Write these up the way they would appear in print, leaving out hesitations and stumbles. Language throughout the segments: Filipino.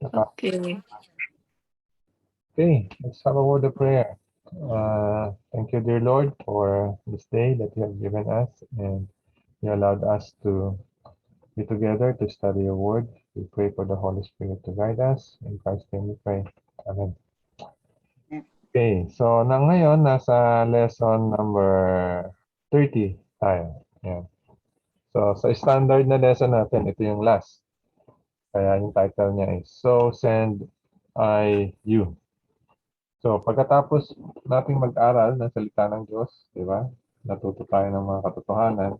Okay. Okay, let's have a word of prayer. Thank you, dear Lord, for this day that you have given us, and you allowed us to be together to study your word. We pray for the Holy Spirit to guide us. In Christ's name we pray. Amen. Okay, so ngayon, nasa lesson number 30 tayo. Yan. So, sa standard na lesson natin, ito yung last. Kaya yung title niya is So Send I You. So, pagkatapos nating mag-aral ng salita ng Diyos, di ba? Natuto tayo ng mga katotohanan.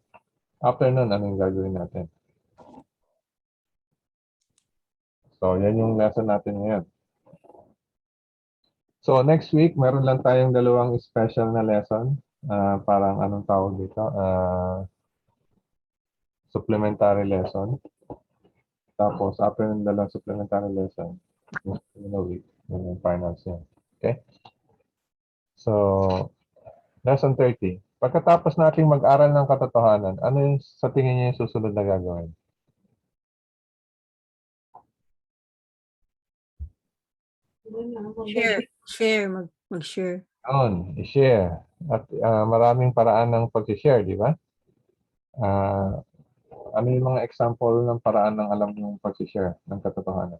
After nun, ano yung gagawin natin? So, yan yung lesson natin ngayon. So, next week, meron lang tayong dalawang special na lesson. Parang anong tawag dito? Supplementary lesson. Tapos, after ng dalawang supplementary lesson, in a week, yun yung finals niya. Okay? So, lesson 30. Pagkatapos nating mag-aral ng katotohanan, ano yung sa tingin niyo yung susunod na gagawin? Share. Mag-share. Yun, i-share. At maraming paraan ng pag-share, di ba? Ano yung mga example ng paraan ng alam yung pag-share ng katotohanan?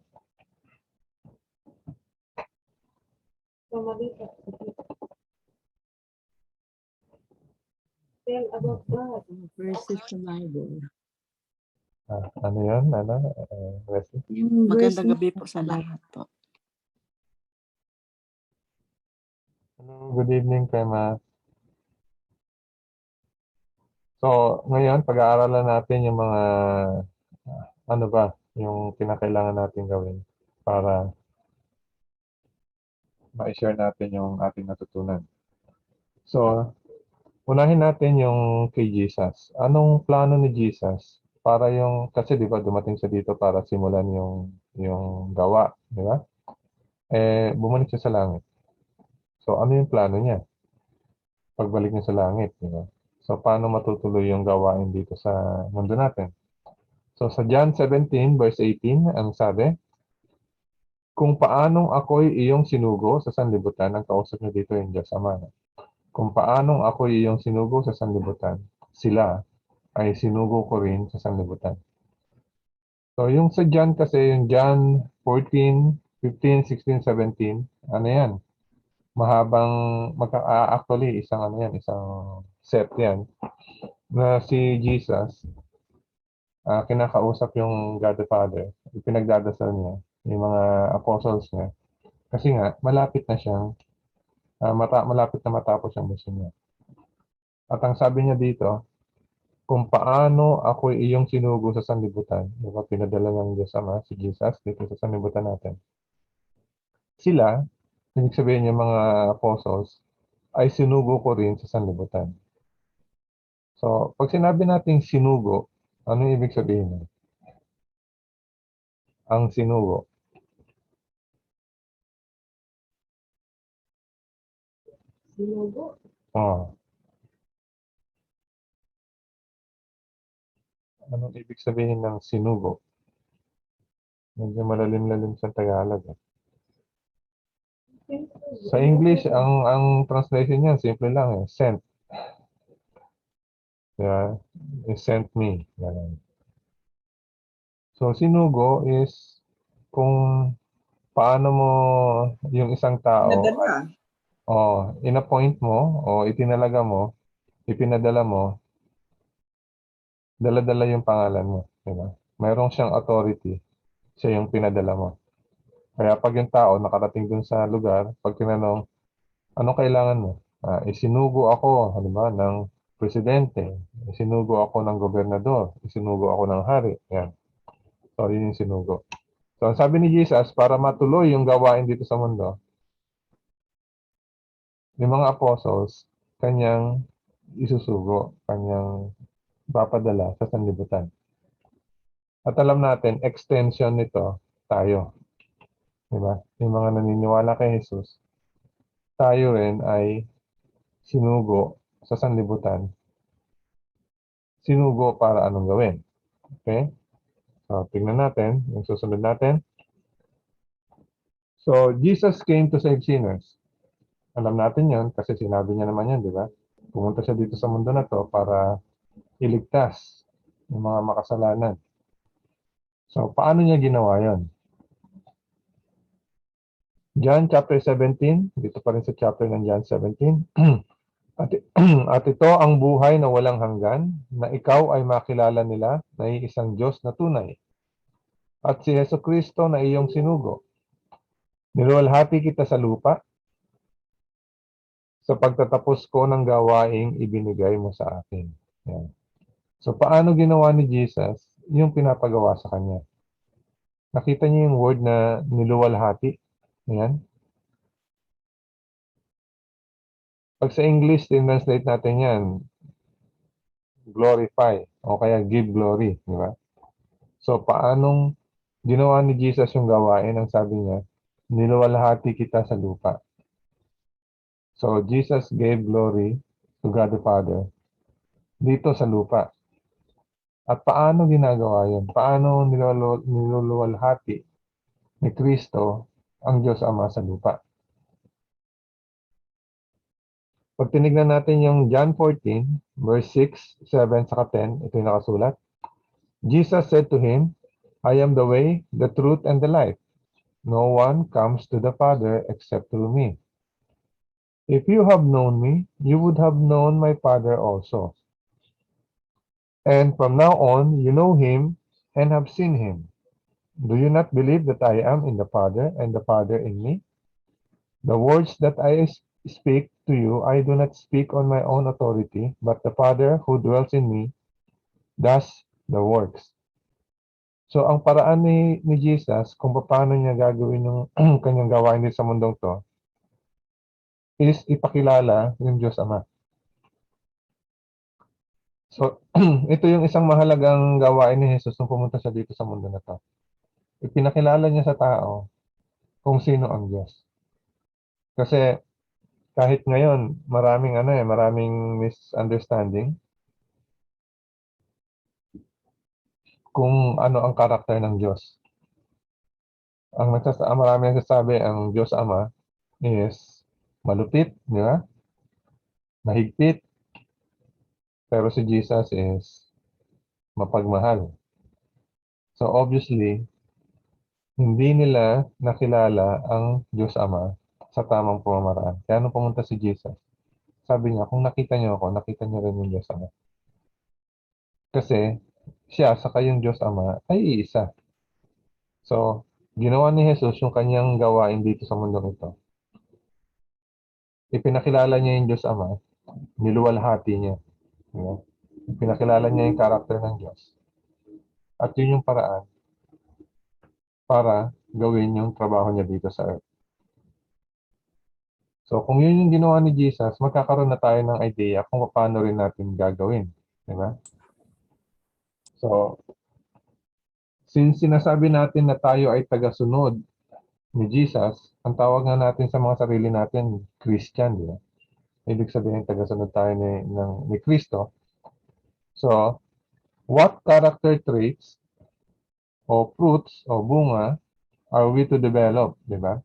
Tell about God. Verses sa Bible. Ano yun? Wesley? Yung Magandang verse gabi po sa lahat po. Good evening, Prema. So, ngayon, pag-aaralan natin yung mga, ano ba, yung kinakailangan natin gawin para ma-share natin yung ating natutunan. So, unahin natin yung kay Jesus. Anong plano ni Jesus para yung, kasi di ba dumating siya dito para simulan yung gawa, di ba? Bumalik siya sa langit. So, ano yung plano niya? Pagbalik niya sa langit, di ba? So, paano matutuloy yung gawain dito sa mundo natin? So, sa John 17, verse 18, ang sabi, kung paanong ako'y iyong sinugo sa sanlibutan, ang kausap niya dito yung Diyos Ama. Kung paanong ako'y iyong sinugo sa sanlibutan, sila ay sinugo ko rin sa sanlibutan. So, yung sa John kasi, yung John 14, 15, 16, 17, ano yan? Mahabang, actually, isang set yan, na si Jesus, kinakausap yung God the Father, ipinagdadasal niya, yung mga apostles niya, kasi nga, malapit na siyang, malapit na matapos ang mission niya. At ang sabi niya dito, kung paano ako iyong sinugo sa sanlibutan, diba, pinadala ng Diyos Ama, si Jesus, dito sa sanlibutan natin. Sila, ibig sabihin yung mga apostles, ay sinugo ko rin sa sanlibutan. So, pag sinabi nating sinugo, ano yung ibig sabihin nun? Ang sinugo. Sinugo. Oh. Anong ibig sabihin ng sinugo? Medyo malalim-lalim sa Tagalog. Sa English, ang translation niya, simple lang eh, sent. Yeah, he sent me. Ganun. So, sinugo is kung paano mo yung isang tao, Nadala. in-appoint mo, o itinalaga mo, ipinadala mo, dala-dala yung pangalan mo. Diba? Mayroong siyang authority, siya yung pinadala mo. Kaya pag yung tao nakarating dun sa lugar, pag tinanong, anong kailangan mo? Isinugo ako, halimbawa, ng presidente, isinugo ako ng gobernador, isinugo ako ng hari. Yan. So, yun yung sinugo. So, ang sabi ni Jesus, para matuloy yung gawain dito sa mundo, yung mga apostles, kanyang isusugo, kanyang papadala sa sanlibutan. At alam natin, extension nito, tayo. Diba? Yung mga naniniwala kay Jesus, tayo rin ay sinugo sa sanlibutan. Sinugo para anong gawin? Okay? So, tingnan natin, yung susunod natin. So, Jesus came to save sinners. Alam natin yon kasi sinabi niya naman yan, di ba? Pumunta siya dito sa mundo na to para iligtas yung mga makasalanan. So, paano niya ginawa yon? John chapter 17, dito pa rin sa chapter ng John 17. At ito ang buhay na walang hanggan, na ikaw ay makilala nila na iisang Diyos na tunay. At si Hesus Kristo na iyong sinugo. Niluwalhati kita sa lupa sa pagtatapos ko ng gawaing ibinigay mo sa akin. Yan. So, paano ginawa ni Jesus yung pinapagawa sa kanya? Nakita niyo yung word na niluwalhati? Yan. Pag sa English, translate natin yan, glorify, o kaya give glory, di ba? So, paanong ginawa ni Jesus yung gawain? Ang sabi niya, niluwalhati kita sa lupa. So, Jesus gave glory to God the Father dito sa lupa. At paano ginagawa yun? Paano niluluwalhati ni Kristo ang Diyos Ama sa lupa? Pag tinignan natin yung John 14, verse 6, 7, saka 10, ito yung nakasulat. Jesus said to him, I am the way, the truth, and the life. No one comes to the Father except through me. If you have known me, you would have known my Father also. And from now on, you know him and have seen him. Do you not believe that I am in the Father and the Father in me? The words that I speak to you, I do not speak on my own authority, but the Father who dwells in me does the works. So, ang paraan ni Jesus, kung paano niya gagawin yung kanyang gawain din sa mundong to, is ipakilala yung Diyos Ama. So, ito yung isang mahalagang gawain ni Jesus nung pumunta siya dito sa mundo na to. Ipinakilala niya sa tao kung sino ang Diyos. Kasi kahit ngayon, maraming misunderstanding kung ano ang karakter ng Diyos. Marami nagsasabi ang Diyos Ama is malupit, di ba? Mahigpit. Pero si Jesus is mapagmahal. So obviously, hindi nila nakilala ang Diyos Ama sa tamang pamamaraan. Kaya nung pumunta si Jesus, sabi niya, kung nakita niyo ako, nakita niyo rin yung Diyos Ama. Kasi siya, saka yung Diyos Ama, ay iisa. So, ginawa ni Jesus yung kanyang gawain dito sa mundong ito. Ipinakilala niya yung Diyos Ama, niluwalhati niya. Pinakilala niya yung karakter ng Diyos. At yun yung paraan para gawin yung trabaho niya dito sa earth. So, kung yun yung ginawa ni Jesus, magkakaroon na tayo ng idea kung paano rin natin gagawin. Diba? So, since sinasabi natin na tayo ay tagasunod ni Jesus, ang tawag nga natin sa mga sarili natin, Christian, diba? Ibig sabihin, tagasunod tayo ni Kristo. So, what character traits o fruits o bunga are we to develop, diba?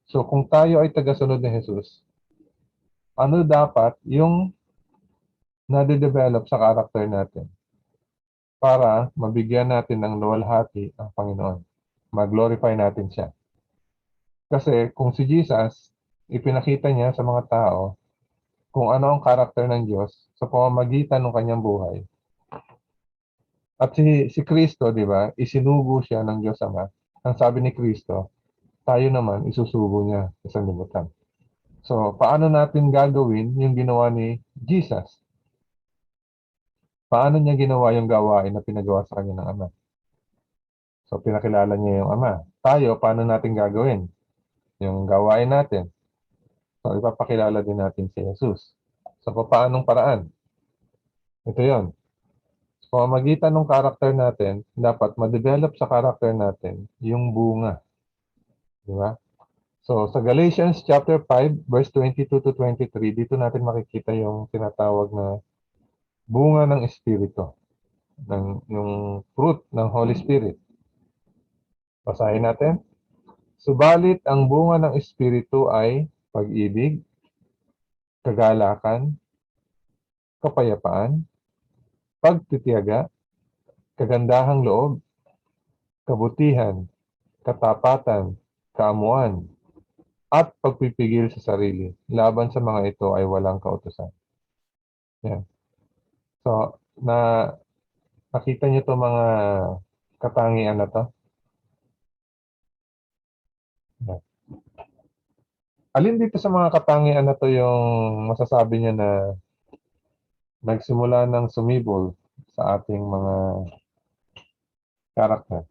So, kung tayo ay tagasunod ni Jesus, ano dapat yung nade-develop sa character natin para mabigyan natin ng luwalhati ang Panginoon. Mag-glorify natin siya. Kasi kung si Jesus, ipinakita niya sa mga tao kung ano ang karakter ng Diyos sa pamamagitan ng kanyang buhay. At si Kristo, di ba, isinugo siya ng Diyos Ama. Ang sabi ni Kristo, tayo naman isusugo niya sa sanlibutan. So, paano natin gagawin yung ginawa ni Jesus? Paano niya ginawa yung gawain na pinagawa sa kanya ng Ama? So, pinakilala niya yung Ama. Tayo, paano natin gagawin yung gawain natin? So, ipapakilala din natin si Jesus. So, paanong paraan? Ito yon. Sa pamamagitan ng karakter natin, dapat ma-develop sa karakter natin yung bunga. Di ba? So, sa Galatians chapter 5, verse 22 to 23, dito natin makikita yung tinatawag na bunga ng Espiritu, yung fruit ng Holy Spirit. Basahin natin. Subalit ang bunga ng Espiritu ay pag-ibig, kagalakan, kapayapaan, pagtitiyaga, kagandahang loob, kabutihan, katapatan, kaamuan, at pagpipigil sa sarili. Laban sa mga ito ay walang kautusan. Yan. So, nakita niyo to mga katangian na to? Yan. Alin dito sa mga katangian na to yung masasabi niya na nagsimula ng sumibol sa ating mga karakter?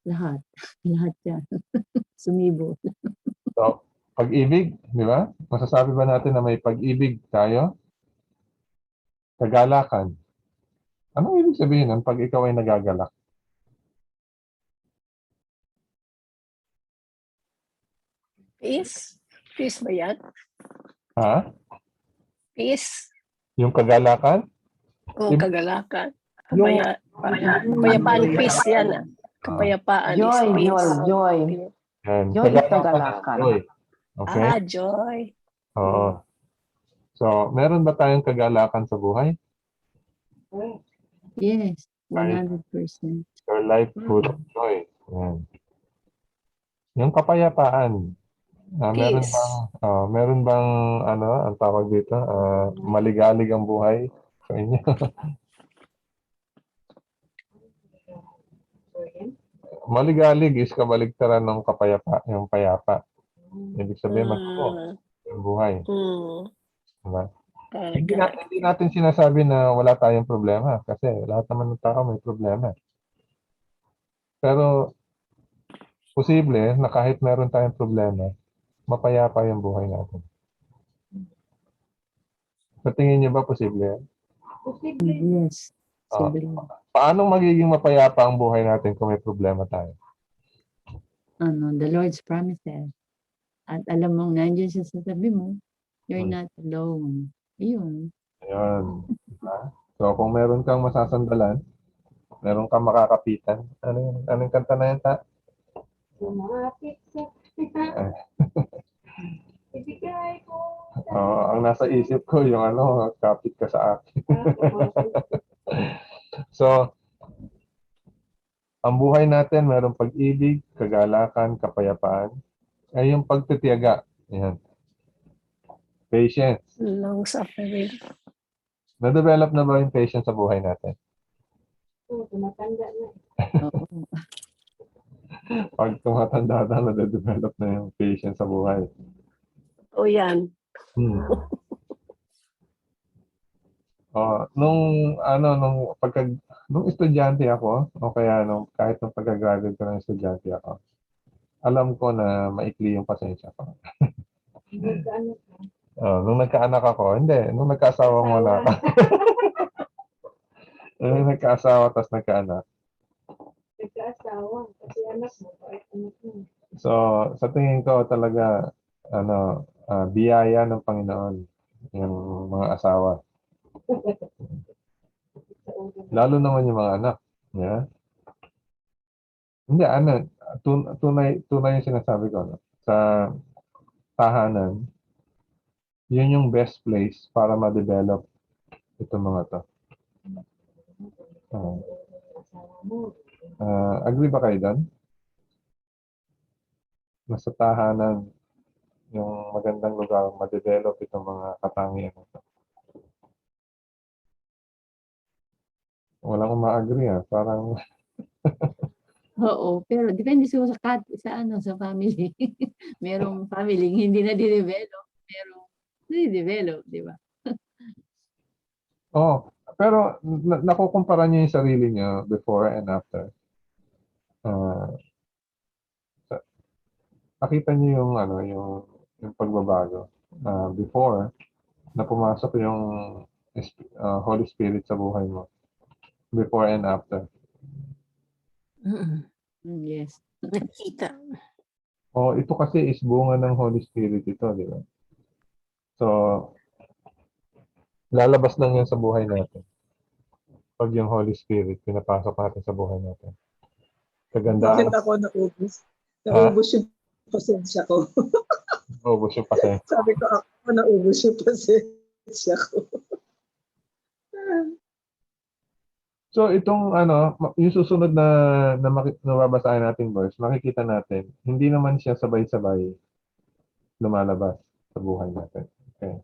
Lahat. Lahat yan. Sumibo. So, pag-ibig, di ba? Masasabi ba natin na may pag-ibig tayo? Kagalakan. Anong ibig sabihin nun pag ikaw ay nagagalak? Peace? Peace ba yan? Ha? Peace? Yung kagalakan? O Yung- kagalakan? Yung, Kapayapaan, peace yan. Kapayapaan is Joy, peace. joy, joy. yan, Joy is kagalakan. kagalakan. Joy. Okay? Joy. Oo. So, meron ba tayong kagalakan sa buhay? Yes. 100%. Your life full of joy. Yan. Yung kapayapaan. Meron Peace. meron bang ang tawag dito? Maligalig ang buhay sa inyo? Maligalig is kabaligtaran ng yung payapa. Ibig sabihin magulo yung buhay. Diba? Hindi natin sinasabi na wala tayong problema kasi lahat naman ng tao may problema. Pero posible na kahit meron tayong problema, mapayapa yung buhay natin. Sa tingin niyo ba posible yan? Posible. Yes. Ah. Posible. Paano magiging mapayapa ang buhay natin kung may problema tayo? The Lord's promises. At alam mong nandiyan siya sa tabi mo, you're not alone. Ayun. Ayun. Diba? So kung meron kang masasandalan, meron kang makakapitan, anong kanta na yan, ta? Lumapit sa ibigay ko. Ang nasa isip ko yung kapit ka sa akin. So, ang buhay natin, mayroong pag-ibig, kagalakan, kapayapaan, ay yung pagtitiyaga. Ayan. Patience. Long suffering. Na-develop na ba yung patience sa buhay natin? Tumatanda na. Oo. Pag tumatanda na, na-develop na yung patience sa buhay. O yan. Nung estudyante ako, o kaya kahit nung pagka-graduate ko ng estudyante ako, alam ko na maikli yung pasensya ko. Magkaano ka? Nung nagkaanak ako, hindi, nung nagkaasawa muna ako. Nung nagkaasawa, tapos nagkaanak. Nagkaasawa. Kasi anak mo, kahit anak mo. So, sa tingin ko talaga, biyaya ng Panginoon yung mga asawa. Lalo naman yung mga anak. Yeah? Hindi, tunay yung sinasabi ko. Sa tahanan, yun yung best place para ma-develop itong mga to. Agree ba kayo doon? Nasa tahanan, yung magandang lugar, ma-develop itong mga katangian na to. Walang uma-agree parang Oo, pero depende sa sa family. Merong family hindi na di-develop, merong na-develop, di ba? pero nakukumpara niyo yung sarili niyo before and after. Nakita niyo yung pagbabago. Before na pumasok yung Holy Spirit sa buhay mo. Before and after. Yes. Nakita. Ito kasi is bunga ng Holy Spirit ito, di ba? So, lalabas lang yan sa buhay natin. Pag yung Holy Spirit, pinapasok natin sa buhay natin. Kagandaan. Bakit ako naubos? Ha? Naubos yung pasensya ko. Ubus yung pasensya. Sabi ko ako naubos yung pasensya ko. So itong yung susunod na babasahin nating verse, makikita natin, hindi naman siya sabay-sabay lumalabas sa buhay natin. Okay.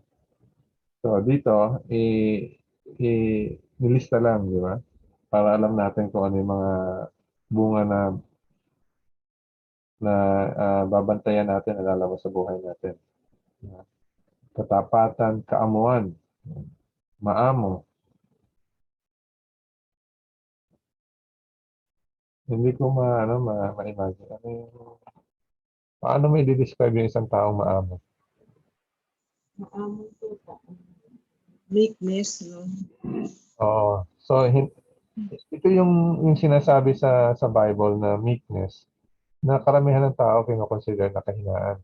So dito, nilista lang, di ba? Para alam natin kung ano yung mga bunga na babantayan natin na lalabas sa buhay natin. Katapatan, kaamuan, maamo. Hindi ko ma-imagine. Paano mo i-describe yung isang taong maamo? Maamong tuta. Meekness, no? Oo. So, ito yung sinasabi sa Bible na meekness na karamihan ng tao kino-consider na kahinaan.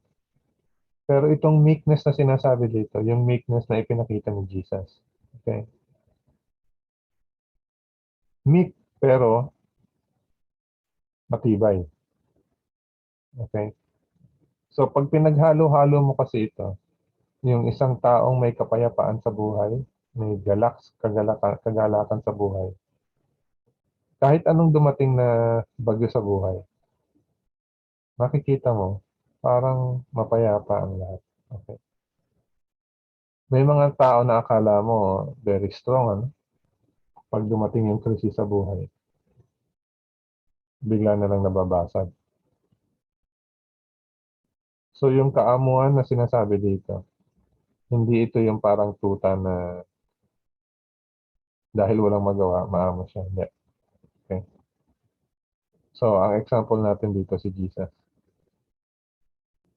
Pero itong meekness na sinasabi dito, yung meekness na ipinakita ni Jesus. Okay? Meek pero matibay. Okay? So, pag pinaghalo-halo mo kasi ito, yung isang taong may kapayapaan sa buhay, may kagalakan sa buhay, kahit anong dumating na bagyo sa buhay, makikita mo, parang mapayapa ang lahat. Okay. May mga tao na akala mo very strong, ano? Pag dumating yung krisis sa buhay, bigla na lang nababasag. So yung kaamuan na sinasabi dito, hindi ito yung parang tuta na dahil walang magawa, maamo siya. Hindi. Okay. So ang example natin dito si Jesus,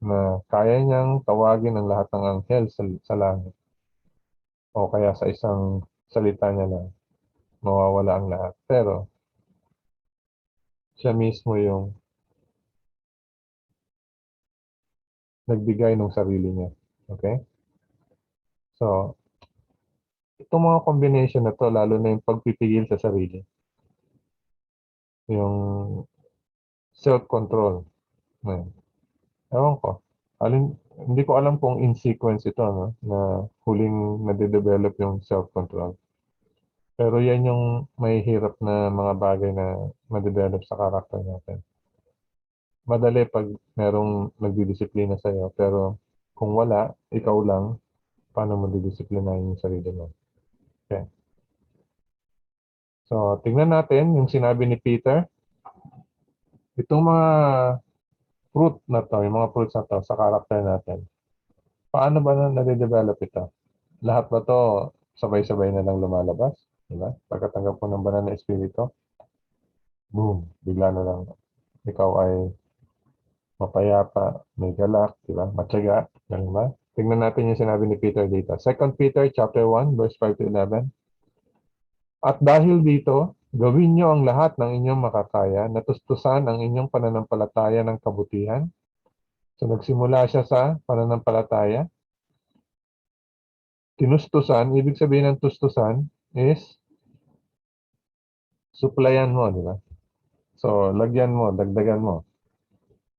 na kaya niyang tawagin ang lahat ng anghel sa langit. O kaya sa isang salita niya lang, mawawala ang lahat. Pero, siya mismo yung nagbigay ng sarili niya. Okay? So, itong mga combination na to, lalo na yung pagpipigil sa sarili. Yung self-control. Ewan ko. Hindi ko alam kung in sequence ito, no? Na huling nade-develop yung self-control. Pero yan yung may hirap na mga bagay na ma-develop sa karakter natin. Madali pag merong nagdidisiplina sa'yo, pero kung wala, ikaw lang, paano mo didisiplinahin yung sarili mo? Okay. So, tingnan natin yung sinabi ni Peter. Itong mga fruit na to, yung mga fruits na to sa karakter natin, paano ba na nade-develop ito? Lahat ba to sabay-sabay na lang lumalabas? Diba? Pagkatanggap mo ng banal na espiritu, boom, bigla na lang ikaw ay mapayapa, may galak, diba? Matyaga, ganun ba? Tingnan natin yung sinabi ni Peter dito. 2 Peter chapter 1, verse 5 to 11. At dahil dito, gawin niyo ang lahat ng inyong makakaya, natustusan ang inyong pananampalataya ng kabutihan. So nagsimula siya sa pananampalataya. Tinustusan, ibig sabihin ng tustusan is supplyan mo, di ba? So lagyan mo, dagdagan mo.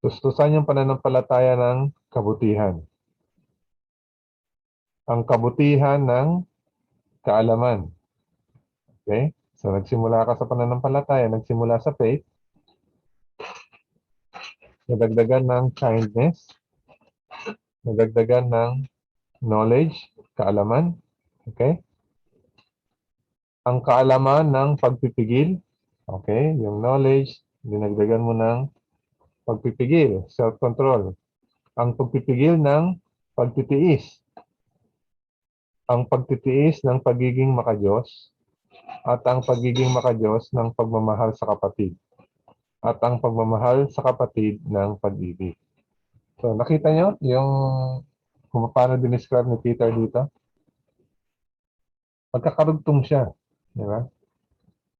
Tustusan yung pananampalataya ng kabutihan. Ang kabutihan ng kaalaman. Okay? So nagsimula ka sa pananampalataya, nagsimula sa faith, nadagdagan ng kindness, nadagdagan ng knowledge, kaalaman. Okay? Ang kaalaman ng pagpipigil. Okay? Yung knowledge, dinagdagan mo ng pagpipigil, self-control. Ang pagpipigil ng pagtitiis. Ang pagtitiis ng pagiging makadiyos at ang pagiging makadiyos ng pagmamahal sa kapatid. At ang pagmamahal sa kapatid ng pag-ibig. So, nakita nyo yung kung paano dinescribe ni Peter dito? Magkakarugtong siya. Di ba?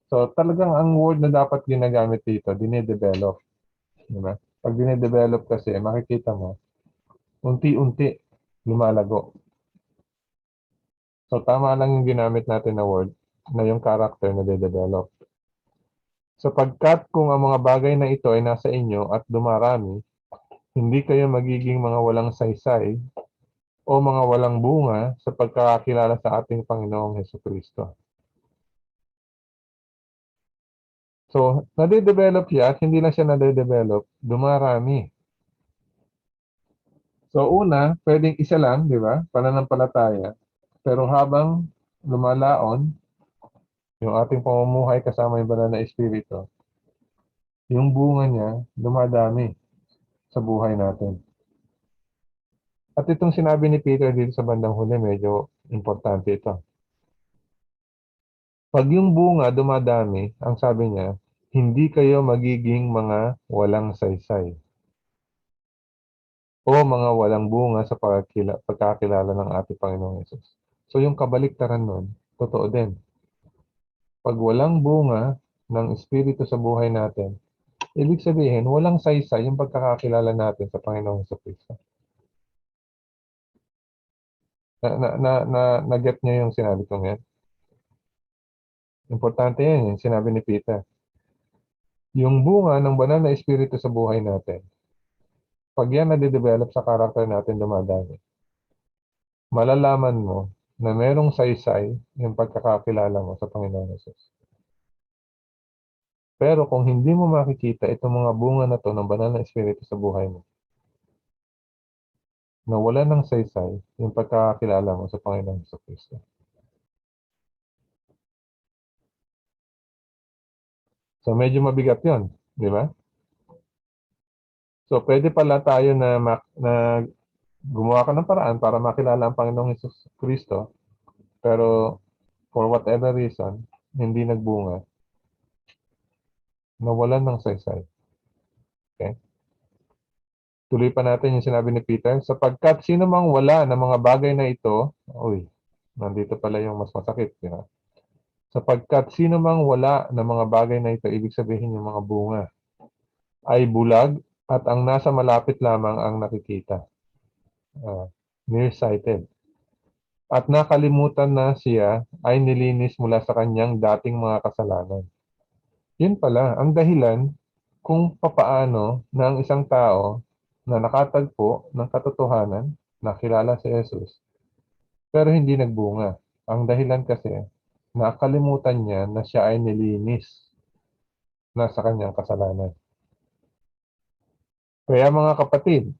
So, talagang ang word na dapat ginagamit dito, dine-develop. Di ba? Pag dine-develop kasi, makikita mo, unti-unti lumalago. So, tama lang yung ginamit natin na word na yung character na de-develop. Sapagkat kung ang mga bagay na ito ay nasa inyo at dumarami, hindi kayo magiging mga walang saysay o mga walang bunga sa pagkakakilala sa ating Panginoong Hesukristo. So, nade-develop siya at hindi lang siya nade-develop, dumarami. So, una, pwedeng isa lang, di ba? Pananampalataya. Pero habang lumalaon, yung ating pamumuhay kasama yung banal na espiritu, yung bunga niya dumadami sa buhay natin. At itong sinabi ni Peter dito sa bandang huli, medyo importante ito. Pag yung bunga dumadami, ang sabi niya, hindi kayo magiging mga walang saysay o mga walang bunga sa pagkakilala ng ating Panginoong Yesus. So yung kabaliktaran nun, totoo din. Pag walang bunga ng Espiritu sa buhay natin, ibig sabihin, walang saysay yung pagkakakilala natin sa Panginoong Jesucristo. Na-get niyo yung sinabi kong yan? Importante yan, yung sinabi ni Peter. Yung bunga ng banal na Espiritu sa buhay natin, pag yan nade-develop sa karakter natin dumadami, malalaman mo na merong saysay yung pagkakakilala mo sa Panginoon Yesus. Pero kung hindi mo makikita itong mga bunga na to ng banal na Espiritu sa buhay mo, na wala ng saysay yung pagkakakilala mo sa Panginoon Jesucristo. So medyo mabigat yun, di ba? So pwede pala tayo na gumawa ka ng paraan para makilala ang Panginoong Jesucristo, pero for whatever reason, hindi nagbunga, nawalan ng saysay. Okay? Tuloy pa natin yung sinabi ni Peter, sapagkat sino mang wala ng mga bagay na ito, nandito pala yung mas masakit, di ba? Sapagkat sino mang wala ng mga bagay na ito, ibig sabihin yung mga bunga, ay bulag at ang nasa malapit lamang ang nakikita. Nearsighted. At nakalimutan na siya ay nilinis mula sa kanyang dating mga kasalanan. Yun pala, ang dahilan kung papaano na ang isang tao na nakatagpo ng katotohanan, nakilala si Jesus, pero hindi nagbunga. Ang dahilan kasi, nakalimutan niya na siya ay nilinis na sa kanyang kasalanan. Kaya mga kapatid,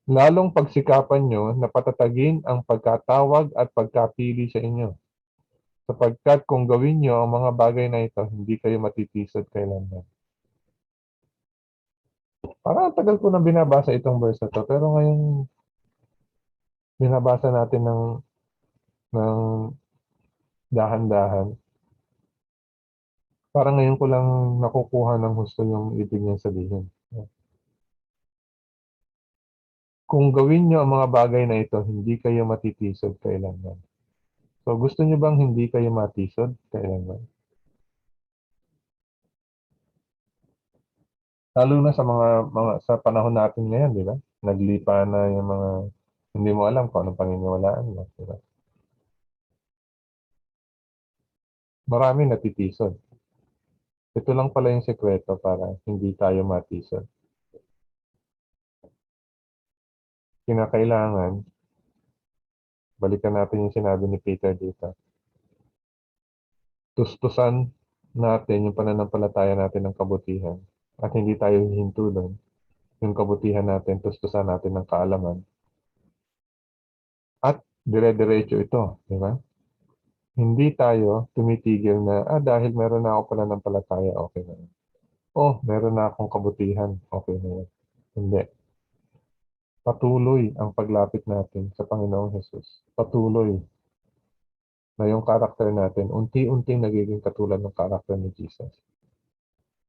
lalong pagsikapan nyo na patatagin ang pagkatawag at pagkapili sa inyo. Sapagkat kung gawin nyo ang mga bagay na ito, hindi kayo matitisod kailanman. Parang tagal ko na binabasa itong verse na to, pero ngayon binabasa natin ng dahan-dahan. Parang ngayon ko lang nakukuha ng gusto yung ibig niya sabihin. Kung gawin nyo ang mga bagay na ito, hindi kayo matitisod kailanman. So gusto nyo bang hindi kayo matisod kailanman? Lalo na sa mga sa panahon natin ngayon, di ba? Naglipa na yung mga hindi mo alam kung anong paniniwalaan mo, di ba? Marami natitisod. Ito lang pala yung sekreto para hindi tayo matisod. Kinakailangan, balikan natin yung sinabi ni Peter dito. Tustusan natin yung pananampalataya natin ng kabutihan at hindi tayo hihintulon yung kabutihan natin, tustusan natin ng kaalaman. At dire-diretso ito, di ba? Hindi tayo tumitigil na, dahil meron na ako pananampalataya, okay na yun. Meron na akong kabutihan, okay na yun. Hindi. Patuloy ang paglapit natin sa Panginoong Jesus. Patuloy na yung karakter natin, unti-unting nagiging katulad ng karakter ni Jesus.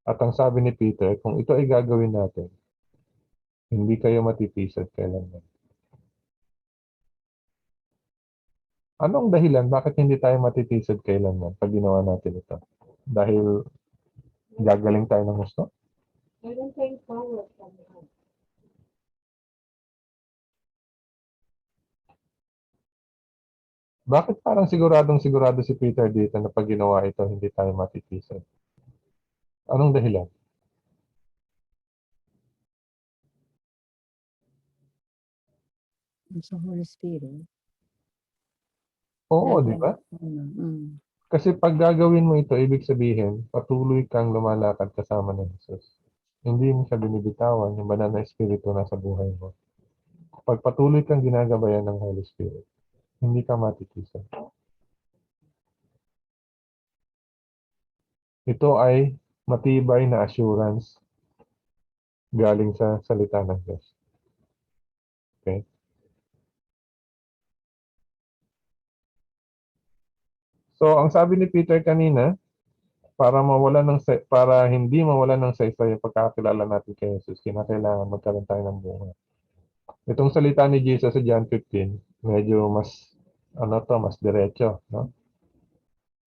At ang sabi ni Peter, kung ito ay gagawin natin, hindi kayo matitisod kailanman. Anong dahilan bakit hindi tayo matitisod kailanman pag ginawa natin ito? Dahil gagaling tayo ng gusto? Meron tayong power sa mga. Bakit parang siguradong sigurado si Peter dito na pag ginawa ito, hindi tayo matitisod? Anong dahilan? Sa Holy Spirit. Oo, Lagi di ba? Mm. Kasi pag gagawin mo ito, ibig sabihin, patuloy kang lumalakad kasama ng Jesus. Hindi mo siya binibitawan, yung banal na espiritu na sa buhay mo. Pag patuloy kang ginagabayan ng Holy Spirit, hindi ka matitisan. Ito ay matibay na assurance galing sa salita ng Diyos. Okay? So, ang sabi ni Peter kanina, para hindi mawalan ng saysay yung pagkakilala natin kay Jesus, kinakailangan magkaroon tayo ng bunga. Itong salita ni Jesus sa John 15, medyo mas diretso, no?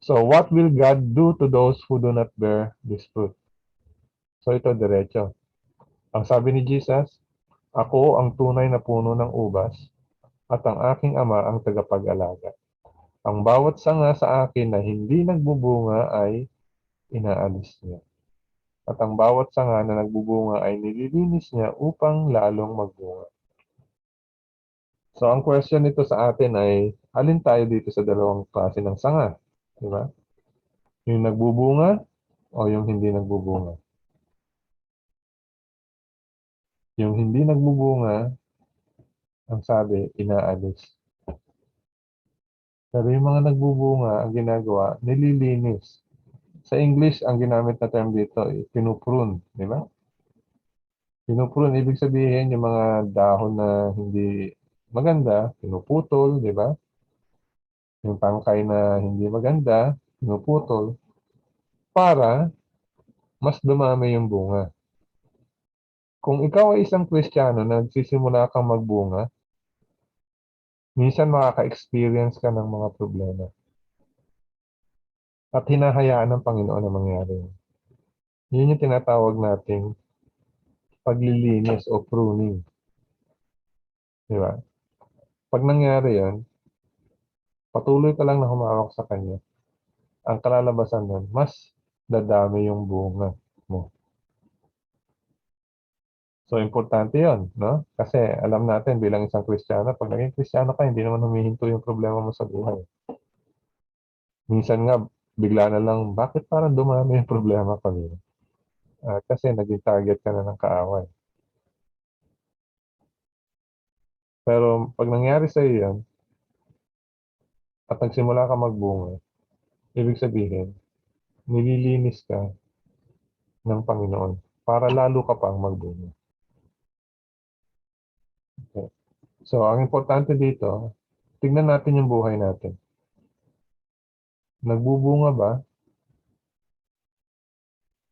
So, what will God do to those who do not bear this fruit? So, ito diretso. Ang sabi ni Jesus, ako ang tunay na puno ng ubas at ang aking ama ang tagapag-alaga. Ang bawat sanga sa akin na hindi nagbubunga ay inaalis niya. At ang bawat sanga na nagbubunga ay nililinis niya upang lalong magbunga. So, ang question nito sa atin ay, alin tayo dito sa dalawang klase ng sanga? Di ba? Yung nagbubunga o yung hindi nagbubunga? Yung hindi nagbubunga, ang sabi, inaalis. Pero yung mga nagbubunga, ang ginagawa, nililinis. Sa English, ang ginamit na term dito, pinuprune. Di ba? Pinuprune, ibig sabihin yung mga dahon na hindi maganda, pinuputol, di ba? Yung tangkay na hindi maganda, pinuputol, para mas dumami yung bunga. Kung ikaw ay isang Kristiyano na nagsisimula kang magbunga, minsan makaka-experience ka ng mga problema. At hinahayaan ng Panginoon na mangyari. Yun yung tinatawag nating paglilinis o pruning. Di ba? Pag nangyari yan, patuloy ka lang na humawak sa Kanya. Ang kalalabasan nun, mas dadami yung bunga mo. So, importante yon, no? Kasi alam natin bilang isang Kristiyano, pag naging Kristiyano ka, hindi naman humihinto yung problema mo sa buhay. Minsan nga, bigla na lang, bakit parang dumami yung problema kami? Kasi naging target ka na ng kaaway. Pero pag nangyari sa iyo yan, at nagsimula ka magbunga, ibig sabihin, nililinis ka ng Panginoon para lalo ka pang magbunga. Okay. So, ang importante dito, tignan natin yung buhay natin. Nagbubunga ba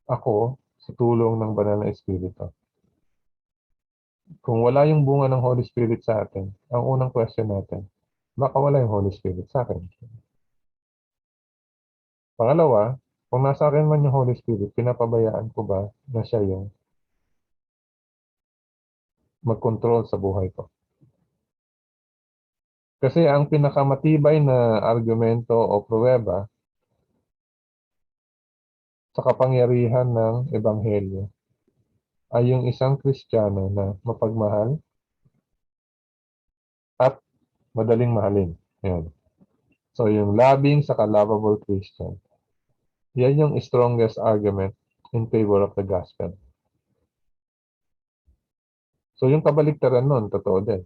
ako sa tulong ng banal na Espiritu? Kung wala yung bunga ng Holy Spirit sa atin, ang unang question natin, baka wala yung Holy Spirit sa akin. Pangalawa, kung nasa akin man yung Holy Spirit, pinapabayaan ko ba na siya yung mag-control sa buhay ko? Kasi ang pinakamatibay na argumento o pruweba sa kapangyarihan ng Ebanghelyo ay yung isang Kristiyano na mapagmahal at madaling mahalin. Ayan. So, yung loving sa lovable Christian. Yan yung strongest argument in favor of the gospel. So, yung kabaliktaran nun, totoo din.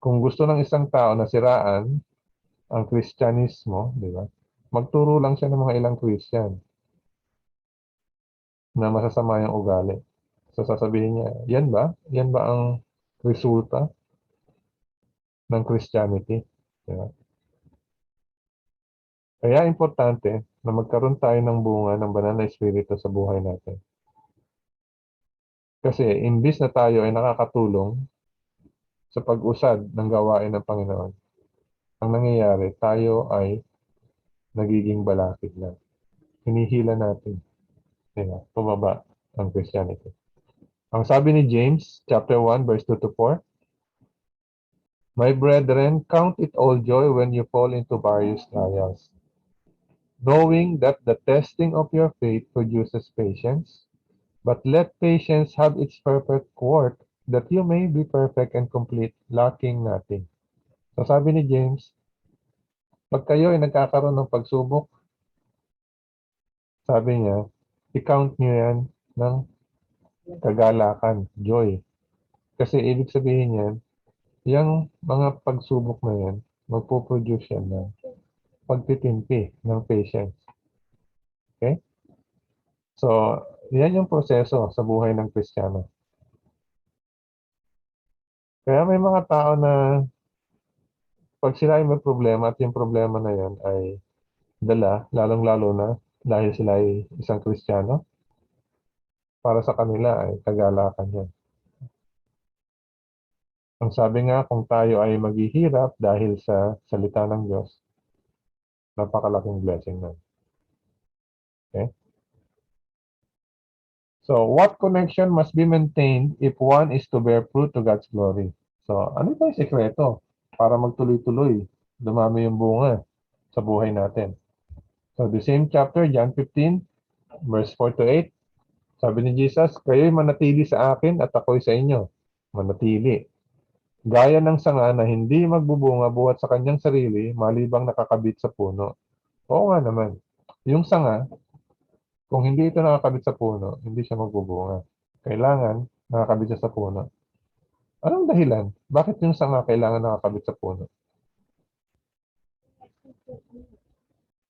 Kung gusto ng isang tao na siraan ang Kristyanismo, di ba? Magturo lang siya ng mga ilang Christian na masasama yung ugali. So, sasabihin niya, yan ba? Yan ba ang resulta ng Christianity? Di ba? Kaya importante na magkaroon tayo ng bunga ng banal na espiritu sa buhay natin. Kasi imbis na tayo ay nakakatulong sa pag-usad ng gawain ng Panginoon, ang nangyayari, tayo ay nagiging balakid lang. Hinihila natin. Diba? Pababa ang Christianity. Ang sabi ni James, chapter 1, verse 2 to 4, My brethren, count it all joy when you fall into various trials, knowing that the testing of your faith produces patience, but let patience have its perfect work, that you may be perfect and complete, lacking nothing. So sabi ni James, pag kayo ay nagkakaroon ng pagsubok, sabi niya, i-count nyo yan ng kagalakan, joy. Kasi ibig sabihin yan, yung mga pagsubok na yan, magpo-produce yan ng pagtitimpi ng patience. Okay? So, yan yung proseso sa buhay ng Kristiyano. Kaya may mga tao na pag sila ay may problema at yung problema na yan ay dala, lalong-lalo na dahil sila ay isang Kristiyano, para sa kanila ay kagalakan yan. Ang sabi nga, kung tayo ay maghihirap dahil sa salita ng Diyos, napakalaking blessing na. Okay? So, what connection must be maintained if one is to bear fruit to God's glory? So, ano ba yung sekreto para magtuloy-tuloy, dumami yung bunga sa buhay natin? So, the same chapter, John 15, verse 4 to 8, sabi ni Jesus, kayo'y manatili sa akin at ako'y sa inyo. Manatili. Gaya ng sanga na hindi magbubunga buhat sa kanyang sarili, malibang nakakabit sa puno. Oo nga naman. Yung sanga, kung hindi ito nakakabit sa puno, hindi siya magbubunga. Kailangan nakakabit siya sa puno. Anong dahilan? Bakit yung sanga kailangan nakakabit sa puno?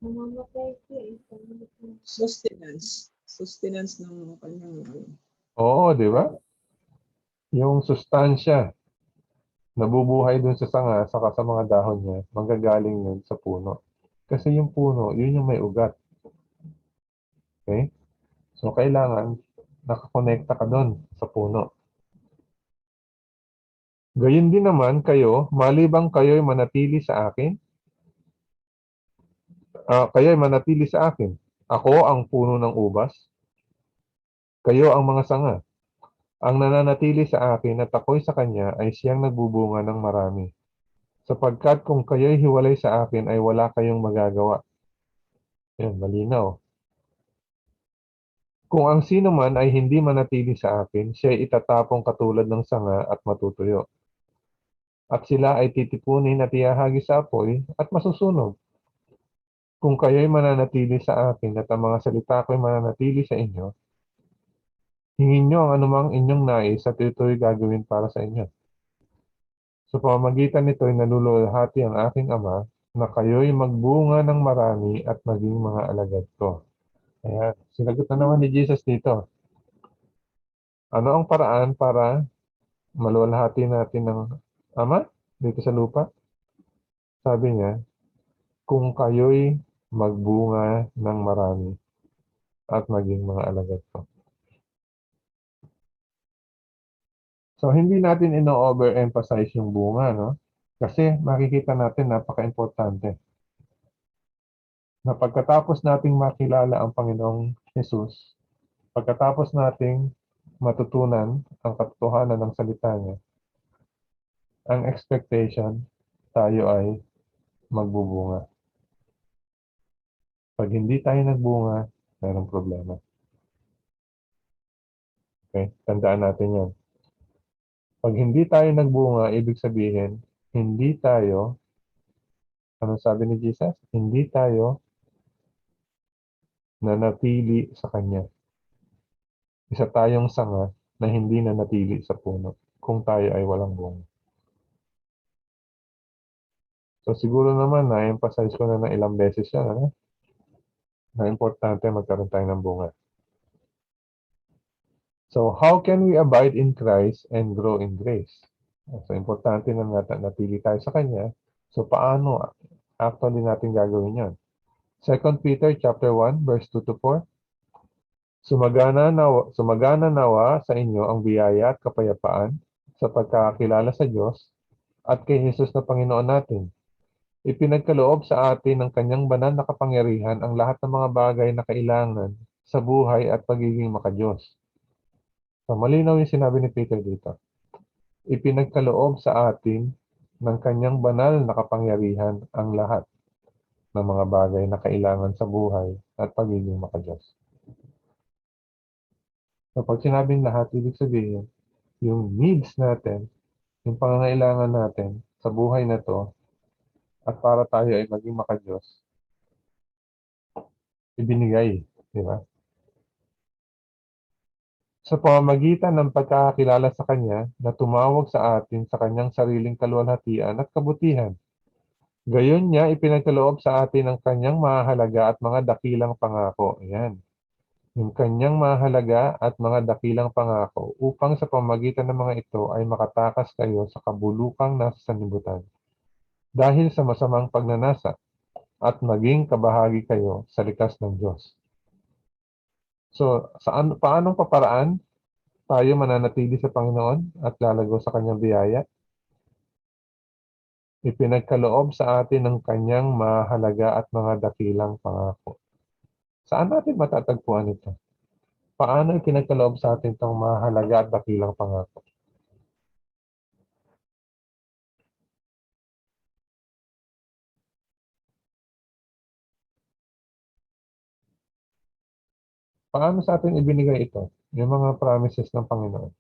Mamamatay siya eh. Sustenance. Sustenance ng kanyang Oo, di ba? Yung sustansya nabubuhay dun sa sanga saka sa mga dahon niya, manggagaling yun sa puno. Kasi yung puno, yun yung may ugat. Okay? So, kailangan nakakonekta ka dun sa puno. Gayun din naman kayo, malibang kayo'y manatili sa akin, kayo'y manatili sa akin. Ako ang puno ng ubas, kayo ang mga sanga. Ang nananatili sa akin at ako'y sa kanya ay siyang nagbubunga ng marami. Sapagkat kung kayo'y hiwalay sa akin ay wala kayong magagawa. Yan, malinaw. Kung ang sino man ay hindi manatili sa akin, siya'y itatapong katulad ng sanga at matutuyo. At sila ay titipunin at ihahagi sa apoy at masusunog. Kung kayo'y mananatili sa akin at ang mga salita ko'y mananatili sa inyo, hingin nyo ang anumang inyong nais at ito'y gagawin para sa inyo. Sa pamamagitan nito'y naluluhati ang aking Ama na kayo'y magbunga ng marami at maging mga alagad ko. Ayan, sinagot na naman ni Jesus dito. Ano ang paraan para maluwalhati natin ng Ama dito sa lupa? Sabi niya, kung kayo'y magbunga ng marami at maging mga alagad ko. So, hindi natin ino-overemphasize yung bunga, no? Kasi makikita natin napaka-importante. Na pagkatapos nating makilala ang Panginoong Jesus, pagkatapos nating matutunan ang katotohanan ng salita niya, ang expectation, tayo ay magbubunga. Pag hindi tayo nagbunga, mayroong problema. Okay? Tandaan natin yan. Pag hindi tayo nagbunga, ibig sabihin, hindi tayo, ano sabi ni Jesus? Hindi tayo nanatili sa Kanya. Isa tayong sanga na hindi nanatili sa puno kung tayo ay walang bunga. So siguro naman na-emphasize ko na ng ilang beses yan, ano? Na importante magkaroon tayo ng bunga. So how can we abide in Christ and grow in grace? So importante na natili tayo sa Kanya. So paano actually natin gagawin yan? 2 Peter chapter 1 verse 2 to 4. Sumagana nawa sa inyo ang biyaya at kapayapaan sa pagkakakilala sa Diyos at kay Jesus na Panginoon natin. Ipinagkaloob sa atin ng kanyang banal na kapangyarihan ang lahat ng mga bagay na kailangan sa buhay at pagiging makadiyos. So malinaw yung sinabi ni Peter dito. Ipinagkaloob sa atin ng kanyang banal na kapangyarihan ang lahat. ng mga bagay na kailangan sa buhay at pagiging makadiyos. So pag sinabing lahat, ibig sabihin, yung needs natin, yung pangangailangan natin sa buhay na to, at para tayo ay maging makadiyos, ibinigay, di ba? Sa pamamagitan ng pagkakakilala sa Kanya na tumawag sa atin sa Kanyang sariling kaluwalhatian at kabutihan. Gayon niya ipinagkaloob sa atin ang Kanyang mahahalaga at mga dakilang pangako. Ayan. Yung Kanyang mahalaga at mga dakilang pangako upang sa pamamagitan ng mga ito ay makatakas kayo sa kabulukang nasa sanlibutan dahil sa masamang pagnanasa at maging kabahagi kayo sa likas ng Diyos. So, paanong paparaan tayo mananatili sa Panginoon at lalago sa Kanyang biyaya? Ipinagkaloob sa atin ng Kanyang mahalaga at mga dakilang pangako. Saan natin matatagpuan ito? Paano ipinagkaloob sa atin itong mahalaga at dakilang pangako? Paano sa atin ibinigay ito? Yung mga promises ng Panginoon.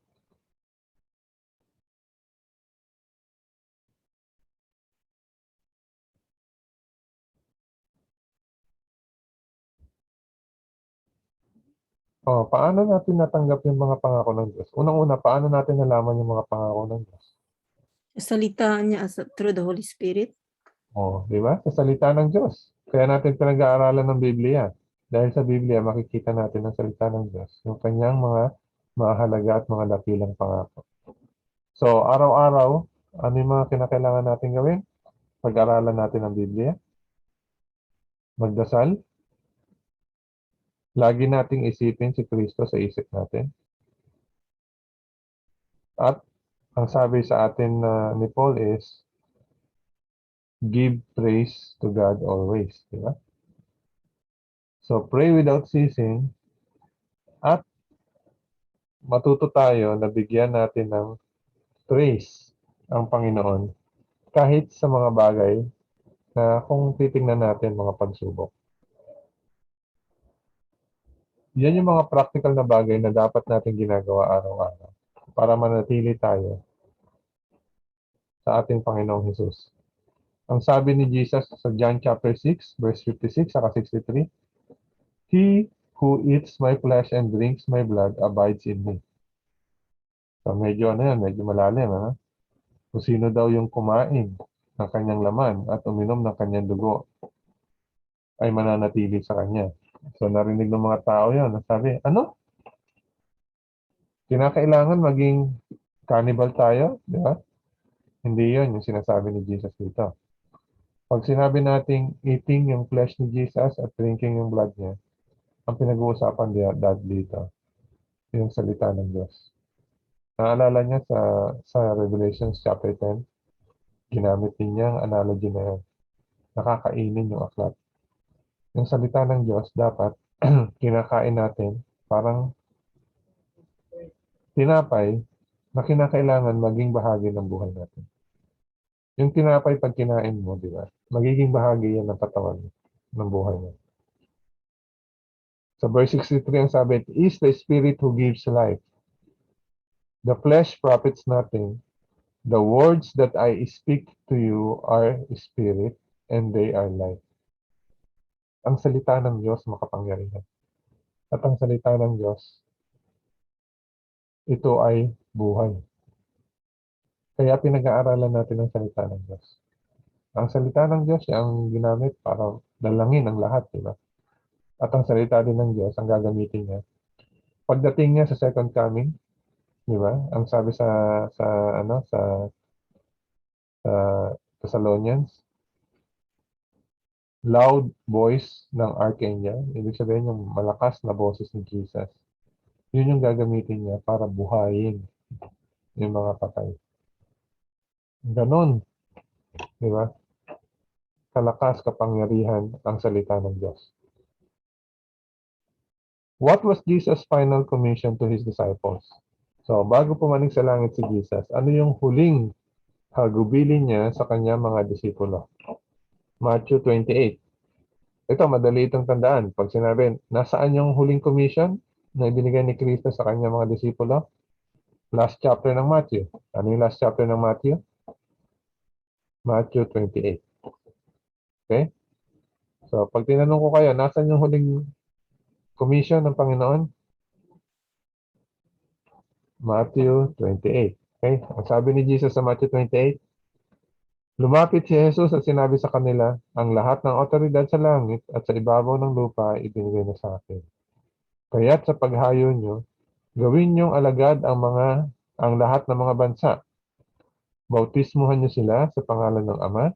Paano natin natanggap yung mga pangako ng Diyos? Unang-una, paano natin nalaman yung mga pangako ng Diyos? Salita niya through the Holy Spirit. Di ba? Sa salita ng Diyos. Kaya natin pinag-aaralan ng Biblia. Dahil sa Biblia, makikita natin ang salita ng Diyos. Yung kanyang mga mahalaga at mga dakilang pangako. So, araw-araw, ano yung mga kinakailangan natin gawin? Pag-aralan natin ang Biblia. Magdasal. Lagi nating isipin si Kristo sa isip natin. At ang sabi sa atin ni Paul is, give praise to God always. Di ba? So, pray without ceasing at matuto tayo na bigyan natin ng praise ang Panginoon kahit sa mga bagay na kung titingnan natin mga pagsubok. Yan yung mga practical na bagay na dapat natin ginagawa araw-araw para manatili tayo sa ating Panginoong Hesus. Ang sabi ni Jesus sa John chapter 6, verse 56 saka 63, He who eats my flesh and drinks my blood abides in me. So medyo medyo malalim. Kung sino daw yung kumain ng kanyang laman at uminom ng kanyang dugo ay mananatili sa kanya. So narinig ng mga tao yun. Sabi, ano? Kinakailangan maging cannibal tayo? Di ba? Hindi yun yung sinasabi ni Jesus dito. Pag sinabi nating eating yung flesh ni Jesus at drinking yung blood niya, ang pinag-uusapan dito, yung salita ng Diyos. Naalala niya sa Revelation chapter 10, ginamit din niya ang analogy na yun. Nakakainin yung aklat. Yung salita ng Diyos, dapat kinakain natin parang tinapay na kinakailangan maging bahagi ng buhay natin. Yung tinapay pag kinain mo, di ba? Magiging bahagi yan ng katawan ng buhay mo. Sa verse 63 ang sabi, it is the Spirit who gives life. The flesh profits nothing. The words that I speak to you are spirit and they are life. Ang salita ng Diyos makapangyarihan. At ang salita ng Diyos, ito ay buhay. Kaya pinag-aaralan natin ang salita ng Diyos. Ang salita ng Diyos ang ginamit para dalangin ang lahat, di ba? At ang salita din ng Diyos ang gagamitin niya. Pagdating niya sa second coming, di ba? Ang sabi sa Thessalonians, loud voice ng archangel, ibig sabihin yung malakas na boses ni Jesus. Yun yung gagamitin niya para buhayin yung mga patay. Ganon, di ba? Kalakas, kapangyarihan ang salita ng Diyos. What was Jesus' final commission to His disciples? So, bago pumanig sa langit si Jesus, ano yung huling hagubilin niya sa kanya mga disipulo? Matthew 28. Ito, madali itong tandaan. Pag sinabi, nasaan yung huling commission na ibinigay ni Kristo sa kanyang mga disipulo? Last chapter ng Matthew. Ano yung last chapter ng Matthew? Matthew 28. Okay? So, pag tinanong ko kayo, nasaan yung huling commission ng Panginoon? Matthew 28. Okay? Ang sabi ni Jesus sa Matthew 28, lumapit si Jesus at sinabi sa kanila, ang lahat ng otoridad sa langit at sa ibabaw ng lupa ay ibinigay na sa akin. Kaya't sa paghayo nyo, gawin niyong alagad ang lahat ng mga bansa. Bautismuhan niyo sila sa pangalan ng Ama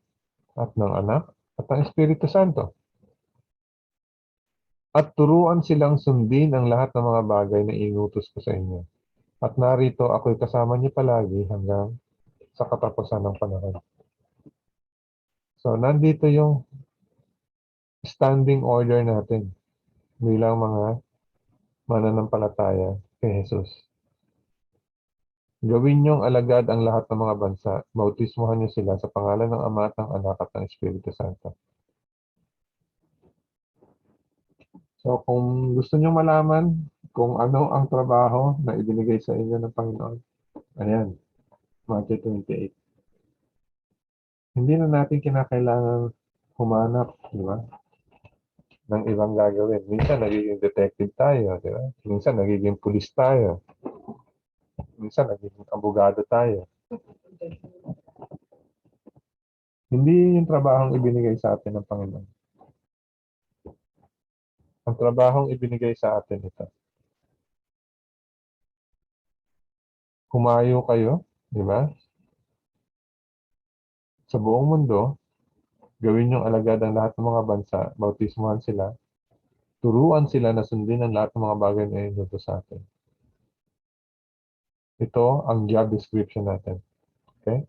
at ng Anak at ng Espiritu Santo. At turuan silang sundin ang lahat ng mga bagay na inutos ko sa inyo. At narito ako'y kasama niyo palagi hanggang sa katapusan ng panahon. So, nandito yung standing order natin bilang mga mananampalataya kay Jesus. Gawin niyong alagad ang lahat ng mga bansa. Bautismuhan niyo sila sa pangalan ng Ama at ng Anak at ng Espiritu Santo. So, kung gusto niyong malaman kung ano ang trabaho na ibinigay sa inyo ng Panginoon, ayan, Matthew 28. Hindi na natin kinakailangan humanap, di ba, ng ibang gagawin. Minsan nagiging detective tayo, di ba? Minsan nagiging pulis tayo. Minsan nagiging abogado tayo. Hindi yung trabahong ibinigay sa atin ng Panginoon. Ang trabahong ibinigay sa atin ito. Humayo kayo, di ba? Sa buong mundo, gawin yung alagad ang lahat ng mga bansa, bautismuhan sila, turuan sila na sundin ang lahat ng mga bagay na inutos sa atin. Ito ang job description natin. Okay?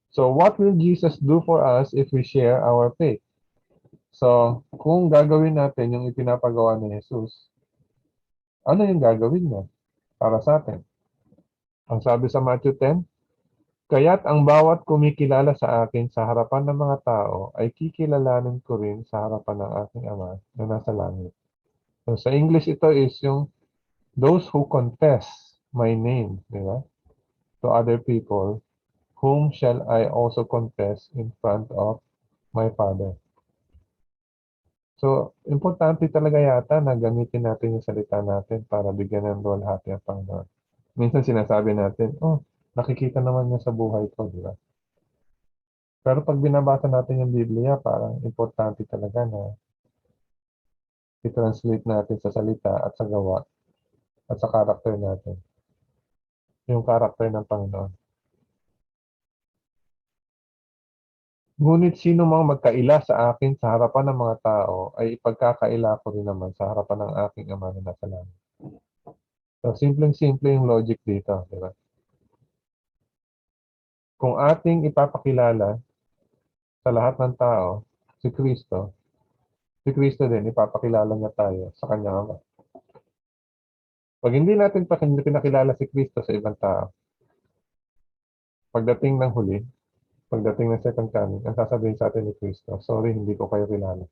So, what will Jesus do for us if we share our faith? So, kung gagawin natin yung ipinapagawa ni Jesus, ano yung gagawin niya para sa atin? Ang sabi sa Matthew 10, kaya't ang bawat kumikilala sa akin sa harapan ng mga tao ay kikilalanin ko rin sa harapan ng aking Ama na nasa langit. So, sa English ito is yung those who confess my name, di ba? To other people, whom shall I also confess in front of my Father. So, importante talaga yata na gamitin natin yung salita natin para bigyan ng luwalhati ang Panginoon. Minsan sinasabi natin, oh, nakikita naman niya sa buhay ko, di ba? Pero pag binabasa natin yung Biblia, parang importante talaga na i-translate natin sa salita at sa gawa at sa karakter natin. Yung karakter ng Panginoon. Ngunit sino mang magkaila sa akin sa harapan ng mga tao ay ipagkakaila ko rin naman sa harapan ng aking Ama na nasa langit. So, simpleng-simple yung logic dito, di ba? Kung ating ipapakilala sa lahat ng tao si Kristo din ipapakilala niya tayo sa kanyang Ama. Pag hindi natin pinakilala si Kristo sa ibang tao, pagdating ng huli, pagdating ng second coming, ang sasabihin sa atin ni Kristo, sorry, hindi ko kayo kilala.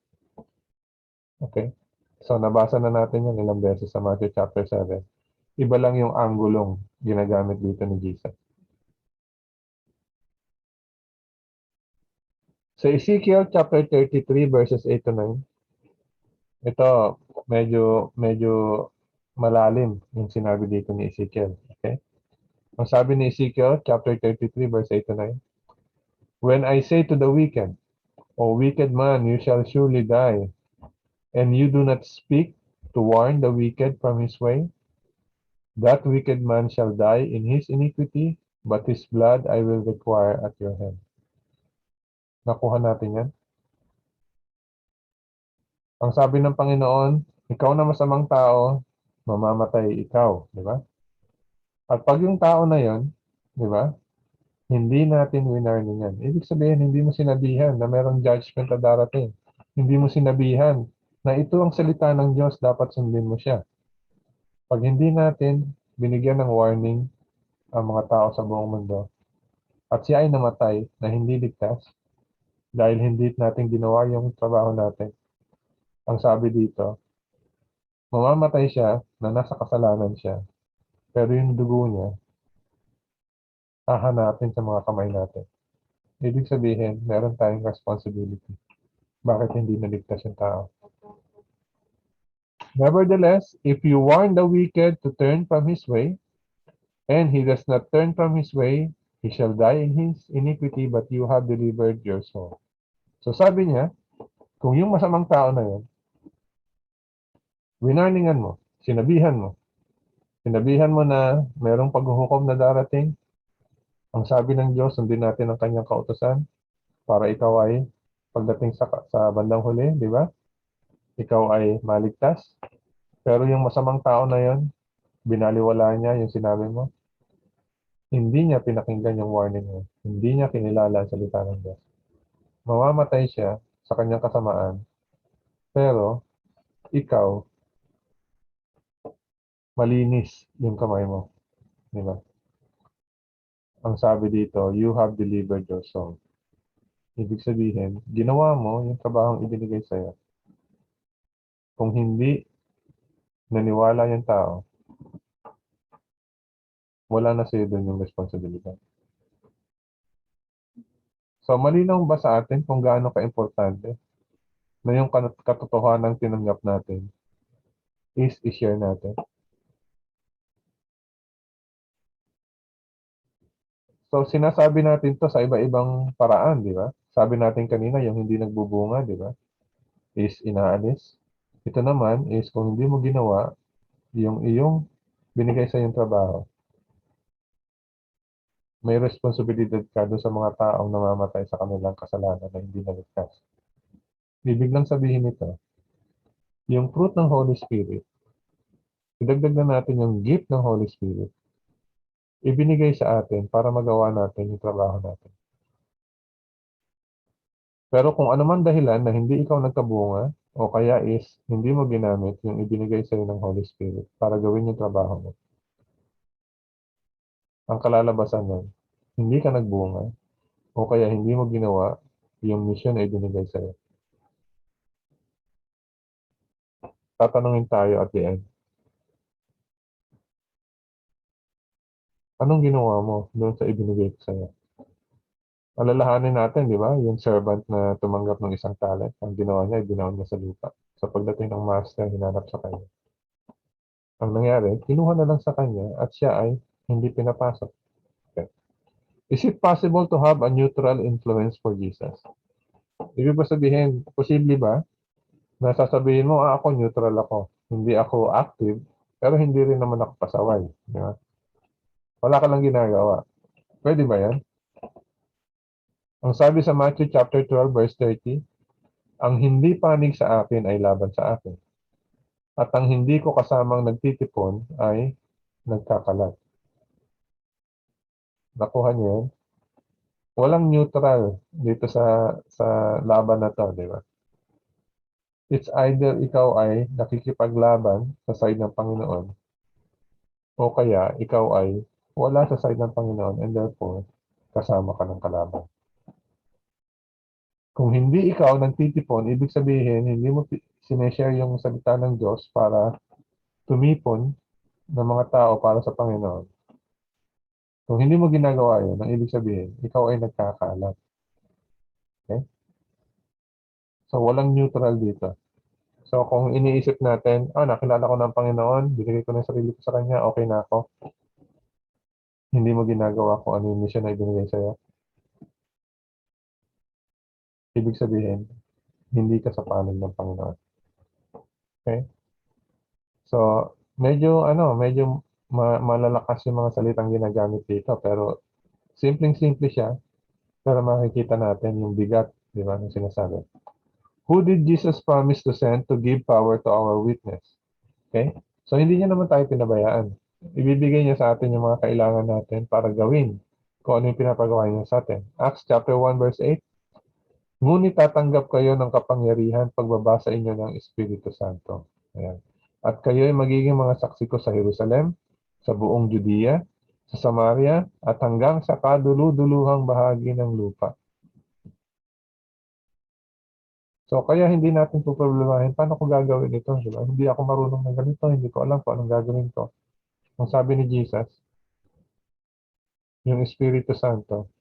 Okay? So, nabasa na natin yan ilang beses sa Matthew chapter 7. Iba lang yung anggulong ginagamit dito ni Jesus. Sa Ezekiel chapter 33 verses 8 to 9, ito medyo malalim yung sinabi dito ni Ezekiel. Okay? Ang sabi ni Ezekiel chapter 33 verse 8 to 9, when I say to the wicked, O wicked man, you shall surely die, and you do not speak to warn the wicked from his way, that wicked man shall die in his iniquity, but his blood I will require at your hand. Nakuha natin yan? Ang sabi ng Panginoon, ikaw na masamang tao, mamamatay ikaw, di ba? At pag yung tao na yon, di ba, hindi natin winarning yan. Ibig sabihin, hindi mo sinabihan na merong judgment na darating. Hindi mo sinabihan na ito ang salita ng Diyos, dapat sundin mo siya. Pag hindi natin binigyan ng warning ang mga tao sa buong mundo, at siya ay namatay na hindi ligtas, dahil hindi natin ginawa yung trabaho natin. Ang sabi dito, mamamatay siya na nasa kasalanan siya, pero yung dugo niya, hahanapin sa mga kamay natin. Ibig sabihin, meron tayong responsibility. Bakit hindi naligtas yung tao? Nevertheless, if you warn the wicked to turn from his way, and he does not turn from his way, he shall die in his iniquity, but you have delivered your soul. So sabi niya, kung yung masamang tao na yun, winarningan mo, sinabihan mo na merong paghuhukom na darating, ang sabi ng Diyos, sundin natin ang kanyang kautusan para ikaw ay pagdating sa bandang huli, di ba? Ikaw ay maligtas. Pero yung masamang tao na yon, binaliwala niya yung sinabi mo. Hindi niya pinakinggan yung warning mo. Hindi niya kinilala ang salita ng Diyos. Mamamatay siya sa kanyang kasamaan. Pero ikaw, malinis yung kamay mo. Di ba? Ang sabi dito, you have delivered your soul. Ibig sabihin, ginawa mo yung trabahong ibinigay sa'yo. Kung hindi naniwala yung tao, wala na sa'yo doon yung responsibilidad. So, malinaw ba sa atin kung gaano ka-importante na yung katotohanan tinanggap natin is i-share natin? So, sinasabi natin to sa iba-ibang paraan, di ba? Sabi natin kanina, yung hindi nagbubunga, di ba? Is inaalis. Ito naman is kung hindi mo ginawa yung iyong binigay sa iyong trabaho, may responsibilidad ka doon sa mga taong namamatay sa kanilang kasalanan na hindi naligtas. Ibig lang sabihin nito, yung fruit ng Holy Spirit, idagdag na natin yung gift ng Holy Spirit, ibinigay sa atin para magawa natin yung trabaho natin. Pero kung ano man dahilan na hindi ikaw nagkabunga, o kaya is hindi mo ginamit yung ibinigay sa iyo ng Holy Spirit para gawin yung trabaho mo, ang kalalabasan nun, hindi ka nagbunga, o kaya hindi mo ginawa yung mission na ibinigay sa iyo. Tatanungin tayo at the end. Anong ginawa mo doon sa ibinigay ko sa iyo? Alalahanin natin, di ba? Yung servant na tumanggap ng isang talent, ang ginawa niya, ibinaon niya sa lupa. Sa pagdating ng master, hinanap sa kanya. Ang nangyari, kinuha na lang sa kanya at siya ay hindi pinapasok. Okay. Is it possible to have a neutral influence for Jesus? Ibig ba sabihin, posible ba na sasabihin mo, ako neutral ako. Hindi ako active, pero hindi rin naman ako pasaway. Di ba? Wala ka lang ginagawa. Pwede ba yan? Ang sabi sa Matthew chapter 12 verse 30, ang hindi panig sa akin ay laban sa akin. At ang hindi ko kasamang nagtitipon ay nagkakalat. Nakuha niyo yun? Walang neutral dito sa laban na to, di ba? It's either ikaw ay nakikipaglaban sa side ng Panginoon o kaya ikaw ay wala sa side ng Panginoon and therefore kasama ka ng kalaban. Kung hindi ikaw nagtitipon, ibig sabihin hindi mo sineshare yung salita ng Diyos para tumipon ng mga tao para sa Panginoon. Kung hindi mo ginagawa yun, ang ibig sabihin, ikaw ay nagkakalat. Okay? So, walang neutral dito. So, kung iniisip natin, nakilala ko ng Panginoon, binigay ko ng sarili ko sa Kanya, okay na ako. Hindi mo ginagawa kung ano yung mission na ibinigay sa'yo. Ibig sabihin, hindi ka sa panig ng Panginoon. Okay? So, medyo malalakas yung mga salitang ginagamit dito, pero simpleng-simple siya, pero makikita natin yung bigat, di ba, ng sinasabi. Who did Jesus promise to send to give power to our witness? Okay? So, hindi niya naman tayo pinabayaan. Ibibigay niya sa atin yung mga kailangan natin para gawin kung ano yung pinapagawa niya sa atin. Acts chapter 1 verse 8, ngunit tatanggap kayo ng kapangyarihan pagbaba sa inyo ng Espiritu Santo. Ayan. At kayo ay magiging mga saksi ko sa Jerusalem, sa buong Judea, sa Samaria, at hanggang sa kaduluduluhang bahagi ng lupa. So, kaya hindi natin poproblemahin, paano ko gagawin ito? Di ba? Hindi ako marunong ng ganito, hindi ko alam kung anong gagawin ko. Ang sabi ni Jesus, yung Espiritu Santo,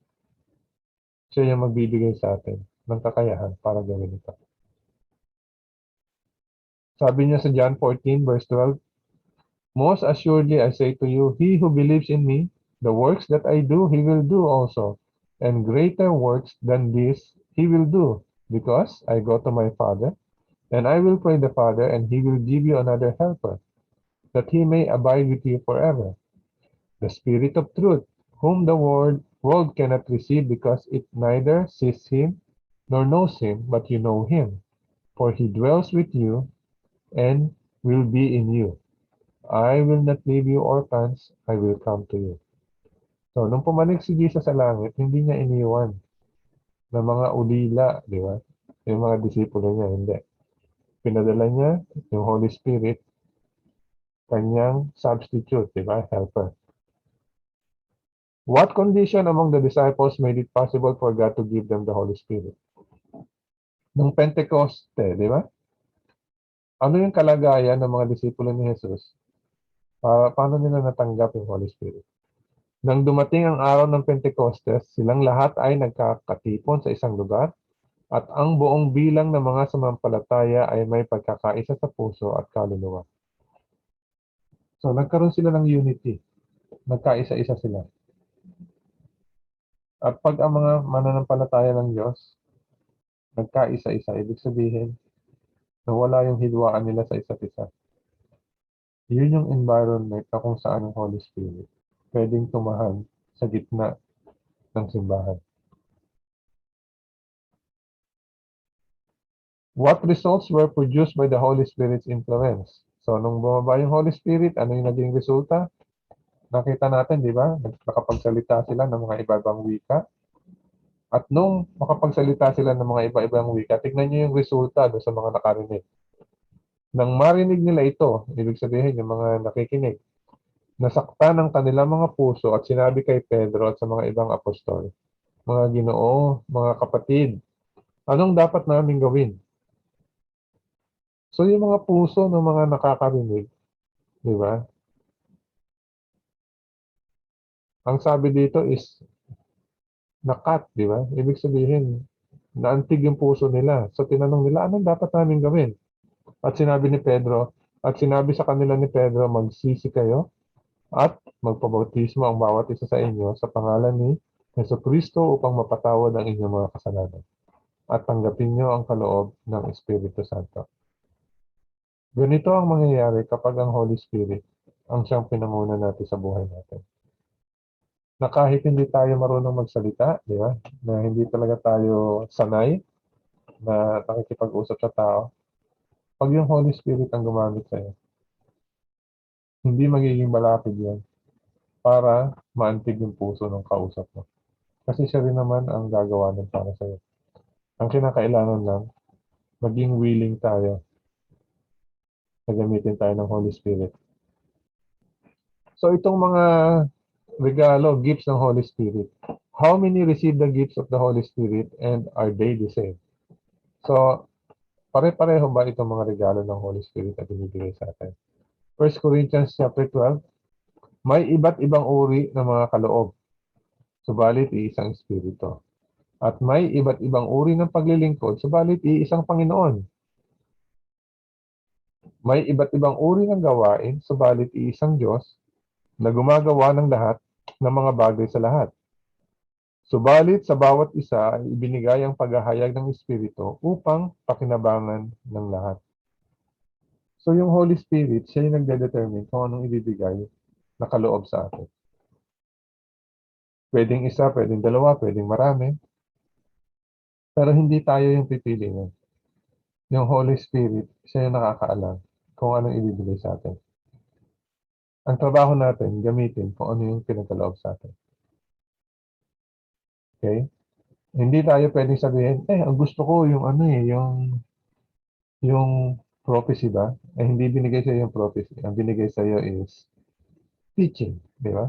siya yung magbibigay sa atin ng kakayahan para gawin ito. Sabi niya sa John 14 verse 12, most assuredly I say to you, he who believes in me, the works that I do, he will do also. And greater works than this he will do, because I go to my Father, and I will pray the Father, and he will give you another helper, that he may abide with you forever. The Spirit of truth, whom the world cannot receive, because it neither sees him nor knows him, but you know him, for he dwells with you and will be in you. I will not leave you orphans, I will come to you. So, nung pumanik si Jesus sa langit, hindi niya iniwan ng mga ulila, di ba? Yung mga disipulo niya, hindi. Pinadala niya yung Holy Spirit, kanyang substitute, di ba? Helper. What condition among the disciples made it possible for God to give them the Holy Spirit? Nung Pentecoste, di ba? Ano yung kalagayan ng mga disipulo ni Jesus? Paano nila natanggap yung Holy Spirit? Nang dumating ang araw ng Pentecostes, silang lahat ay nagkakatipon sa isang lugar at ang buong bilang ng mga sumampalataya ay may pagkakaisa sa puso at kaluluwa. So, nagkaroon sila ng unity. Nagkaisa-isa sila. At pag ang mga mananampalataya ng Diyos, nagkaisa-isa, ibig sabihin, nawala yung hidwaan nila sa isa't isa. Yun yung environment na kung saan ang Holy Spirit pwedeng tumahan sa gitna ng simbahan. What results were produced by the Holy Spirit's influence? So, nung bumaba yung Holy Spirit, ano yung naging resulta? Nakita natin, di ba? Nakapagsalita sila ng mga iba-ibang wika. At nung makapagsalita sila ng mga iba-ibang wika, tignan nyo yung resulta doon sa mga nakarinig. Nang marinig nila ito, ibig sabihin yung mga nakikinig, nasaktan ng kanilang mga puso at sinabi kay Pedro at sa mga ibang apostol, mga Ginoo, mga kapatid, anong dapat namin gawin? So yung mga puso ng mga nakakarinig, di ba? Ang sabi dito is nakat, di ba? Ibig sabihin, naantig yung puso nila. So tinanong nila, anong dapat namin gawin? At sinabi ni Pedro, at sinabi sa kanila ni Pedro, magsisi kayo at magpabautismo ang bawat isa sa inyo sa pangalan ni Jesucristo upang mapatawad ang inyong mga kasalanan at tanggapin niyo ang kaloob ng Espiritu Santo. Ganito ang mangyayari kapag ang Holy Spirit ang siyang pinanguna natin sa buhay natin. Na kahit hindi tayo marunong magsalita, di ba? Na hindi talaga tayo sanay na nakikipag-usap sa tao, pag yung Holy Spirit ang gumamit sa'yo, hindi magiging malapit yan para maantig yung puso ng kausap mo. Kasi siya rin naman ang gagawa nun para sa'yo. Ang kinakailangan lang, maging willing tayo na gamitin tayo ng Holy Spirit. So itong mga regalo, gifts ng Holy Spirit. How many receive the gifts of the Holy Spirit and are they the same? So, pare-pareho ba itong mga regalo ng Holy Spirit na binibigay sa atin? 1 Corinthians chapter 12, may iba't ibang uri ng mga kaloob, subalit iisang Espiritu. At may iba't ibang uri ng paglilingkod, subalit iisang Panginoon. May iba't ibang uri ng gawain, subalit iisang Diyos na gumagawa ng lahat ng mga bagay sa lahat. Subalit sa bawat isa ay ibinigay ang paghahayag ng Espiritu upang pakinabangan ng lahat. So yung Holy Spirit, siya yung nagde-determine kung anong ibibigay na kaloob sa atin. Pwedeng isa, pwedeng dalawa, pwedeng marami. Pero hindi tayo yung pipili niya. Yung Holy Spirit, siya yung nakakaalam kung anong ibibigay sa atin. Ang trabaho natin, gamitin kung ano yung pinagkaloob sa atin. Okay? Hindi tayo pwedeng sabihin, ang gusto ko yung ano yung prophecy ba? Hindi binigay sa'yo yung prophecy. Ang binigay sa'yo is teaching, di ba?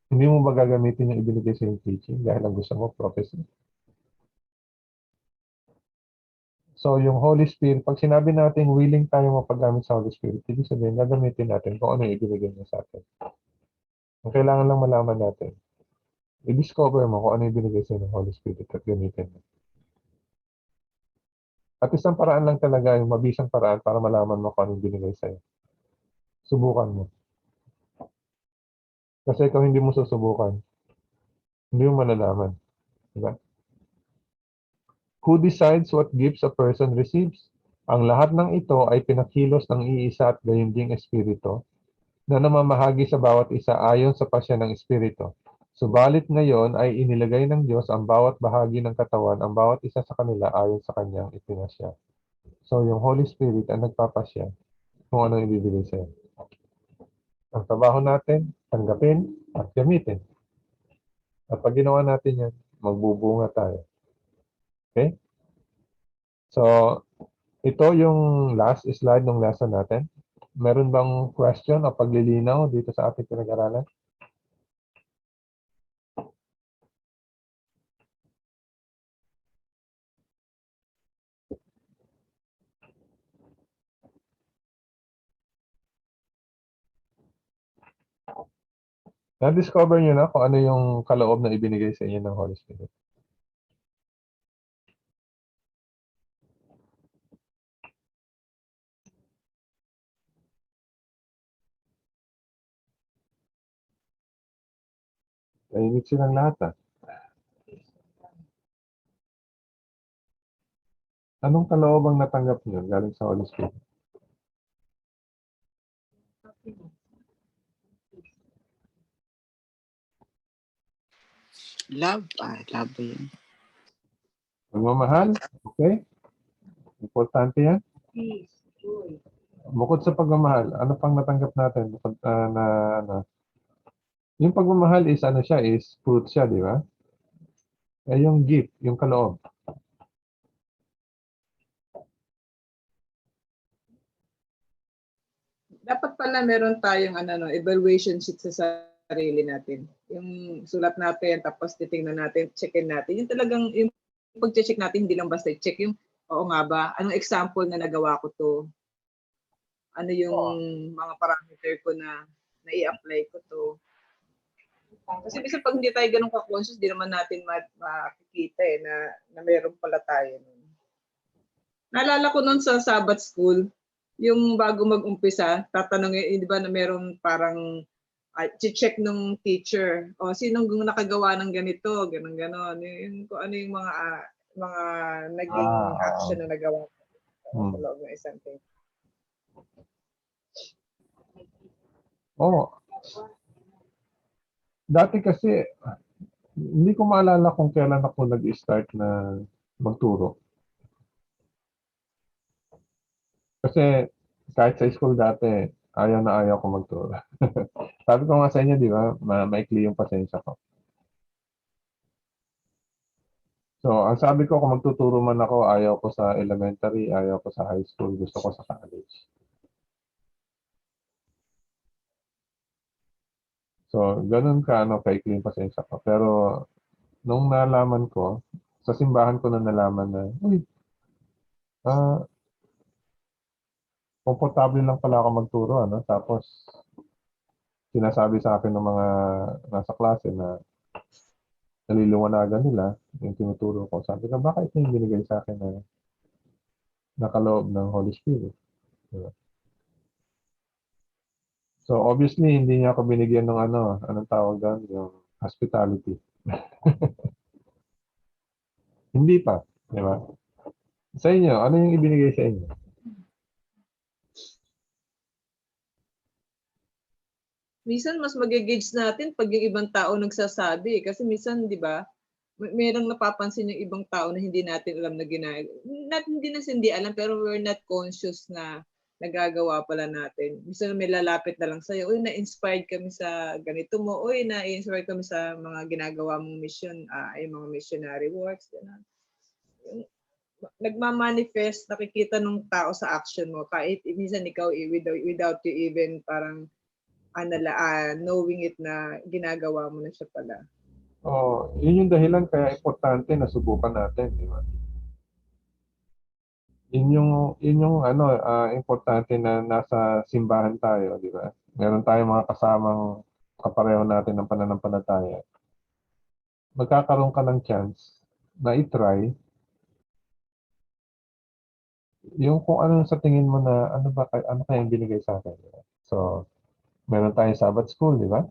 Hindi mo ba gagamitin yung ibinigay sa'yo yung teaching dahil ang gusto mo prophecy? So, yung Holy Spirit, pag sinabi natin willing tayo mapagamit sa Holy Spirit, ibig sabihin, gagamitin natin kung ano yung ibibigay niya sa atin. Ang kailangan lang malaman natin, i-discover mo kung ano yung binigay sa'yo ng Holy Spirit at gamitin mo. At isang paraan lang talaga, yung mabisang paraan para malaman mo kung ano yung binigay sa'yo. Subukan mo. Kasi kung hindi mo susubukan, hindi mo malalaman. Diba? Who decides what gifts a person receives? Ang lahat ng ito ay pinakilos ng iisa at gayon ding Espiritu na namamahagi sa bawat isa ayon sa pasya ng Espiritu. Subalit ngayon ay inilagay ng Diyos ang bawat bahagi ng katawan, ang bawat isa sa kanila ayon sa kanyang ipinasya. So yung Holy Spirit ang nagpapasya kung ano ibibigay sa'yo. Ang trabaho natin, tanggapin at gamitin. At pag ginawa natin yan, magbubunga tayo. Okay? So, ito yung last slide ng lesson natin. Meron bang question o paglilinaw dito sa ating pinag-aralan? Na-discover nyo na kung ano yung kaloob na ibinigay sa inyo ng Holy Spirit? Tahimik silang lahat ah. Anong kaloob ang natanggap nyo galing sa Holy Spirit? Love. Love ba yun? Pagmamahal? Okay? Importante yan. Peace, joy. Bukod sa pagmamahal, ano pang natanggap natin? Bukod, yung pagmamahal is ano siya, is fruit siya, di ba? Eh, yung gift, yung kaloob. Dapat pala meron tayong evaluation sheet sa sarili natin. Yung sulat natin, tapos titingnan natin, checkin natin. Yung talagang, yung pag-check natin, hindi lang basta check yung, oo nga ba, anong example na nagawa ko to? Ano yung mga parameter ko na i-apply ko to? Kasi minsan pag hindi tayo ganun ka-conscious, di naman natin makikita na meron pala tayo. Naalala ko nun sa Sabbath school, yung bago mag-umpisa, tatanungin, di ba na meron parang check nung teacher, o sinong nakagawa ng ganito, ganon. Yung, kung ano yung mga naging action na nagawa sa loob ng isang thing. Oo. Dati kasi, hindi ko maalala kung kailan ako nag-start na magturo. Kasi kahit sa school dati, ayaw na ayaw ko magturo. Sabi ko nga sa inyo, di ba, maikli yung pasensya ko. So, ang sabi ko, kung magtuturo man ako, ayaw ko sa elementary, ayaw ko sa high school, gusto ko sa college. So, ganun ka, kaikli yung pasensya ko. Pero, nung nalaman ko, sa simbahan ko na nalaman na, uy, komportable lang pala ako magturo, ano? Tapos, sinasabi sa akin ng mga nasa klase na naliliwanagan nila yung tinuturo ko. Sabi ko, bakit yung binigay sa akin na nakaloob ng Holy Spirit? Diba? So, obviously, hindi niya ako binigyan ng anong tawag doon? Yung hospitality. Hindi pa. Di ba? Sa inyo, ano yung ibinigay sa inyo? Minsan mas magigage natin pag yung ibang tao nagsasabi. Kasi minsan, di ba, merong napapansin yung ibang tao na hindi natin alam na hindi alam, pero we're not conscious na nagagawa pala natin. Minsan may lalapit na lang sa'yo, uy, na-inspired kami sa ganito mo, uy, na-inspired kami sa mga ginagawa mong mission, ay mga missionary works. Nagmamanifest, nakikita ng tao sa action mo, kahit minsan ikaw without you even parang knowing it na ginagawa mo na siya pala. Oh, yun yung dahilan kaya importante na subukan natin, di ba? yun yung ano, importante na nasa simbahan tayo, di ba? Meron tayong mga kasamang kapareho natin ng pananampalataya. Magkakaroon ka ng chance na i-try yung kung ano sa tingin mo na ano kaya yung binigay sa akin. Di ba? So, meron tayong Sabbath school, di ba?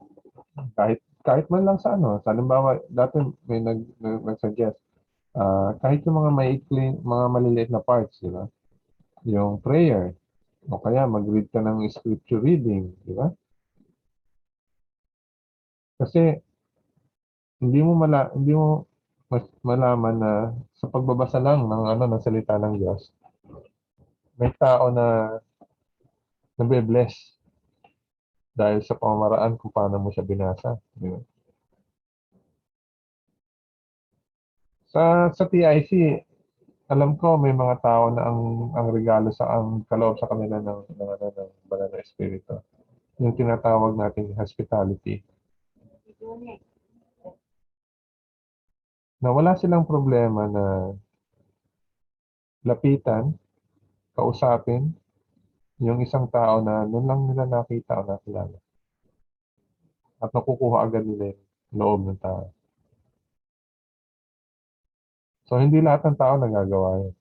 Kahit man lang sa ano, sa halimbawa, dati may nag-suggest, kahit yung mga maikli, mga maliliit na parts, di ba? Yung prayer, o kaya mag-read ka ng scripture reading, di ba? Kasi hindi mo malaman na sa pagbabasa lang ng ano ng salita ng Diyos, may tao na nabe-bless dahil sa pamamaraan kung paano mo siya binasa. Di ba? Sa TIC, alam ko may mga tao na ang regalo sa ang kaloob sa kanila ng banal na espiritu. Yung tinatawag nating hospitality. Na wala silang problema na lapitan, kausapin yung isang tao na noon lang nila nakita o nakilala. At nakukuha agad nila yung loob ng tao. So, hindi lahat ng tao nagagawa yun.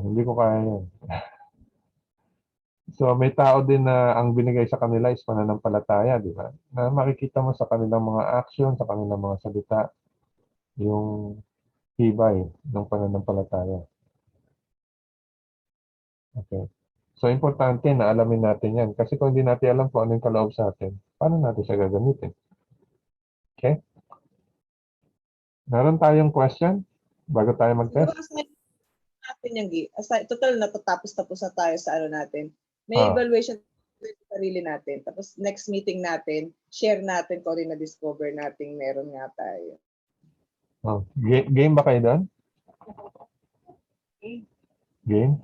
Hindi ko kaya yun. So, may tao din na ang binigay sa kanila is pananampalataya, di ba? Na makikita mo sa kanilang mga action, sa kanilang mga salita, yung tibay ng pananampalataya. Okay. So, importante na alamin natin yan. Kasi kung hindi natin alam kung ano yung kaloob sa atin, paano natin siya gagamitin? Okay? Meron tayong question bago tayo mag-test? Siguro aside natin yung total tapos na tayo sa ano natin. May Ah. evaluation sa sarili natin. Tapos next meeting natin, share natin kung ano na-discover natin meron nga tayo. Game ba kayo doon? Game?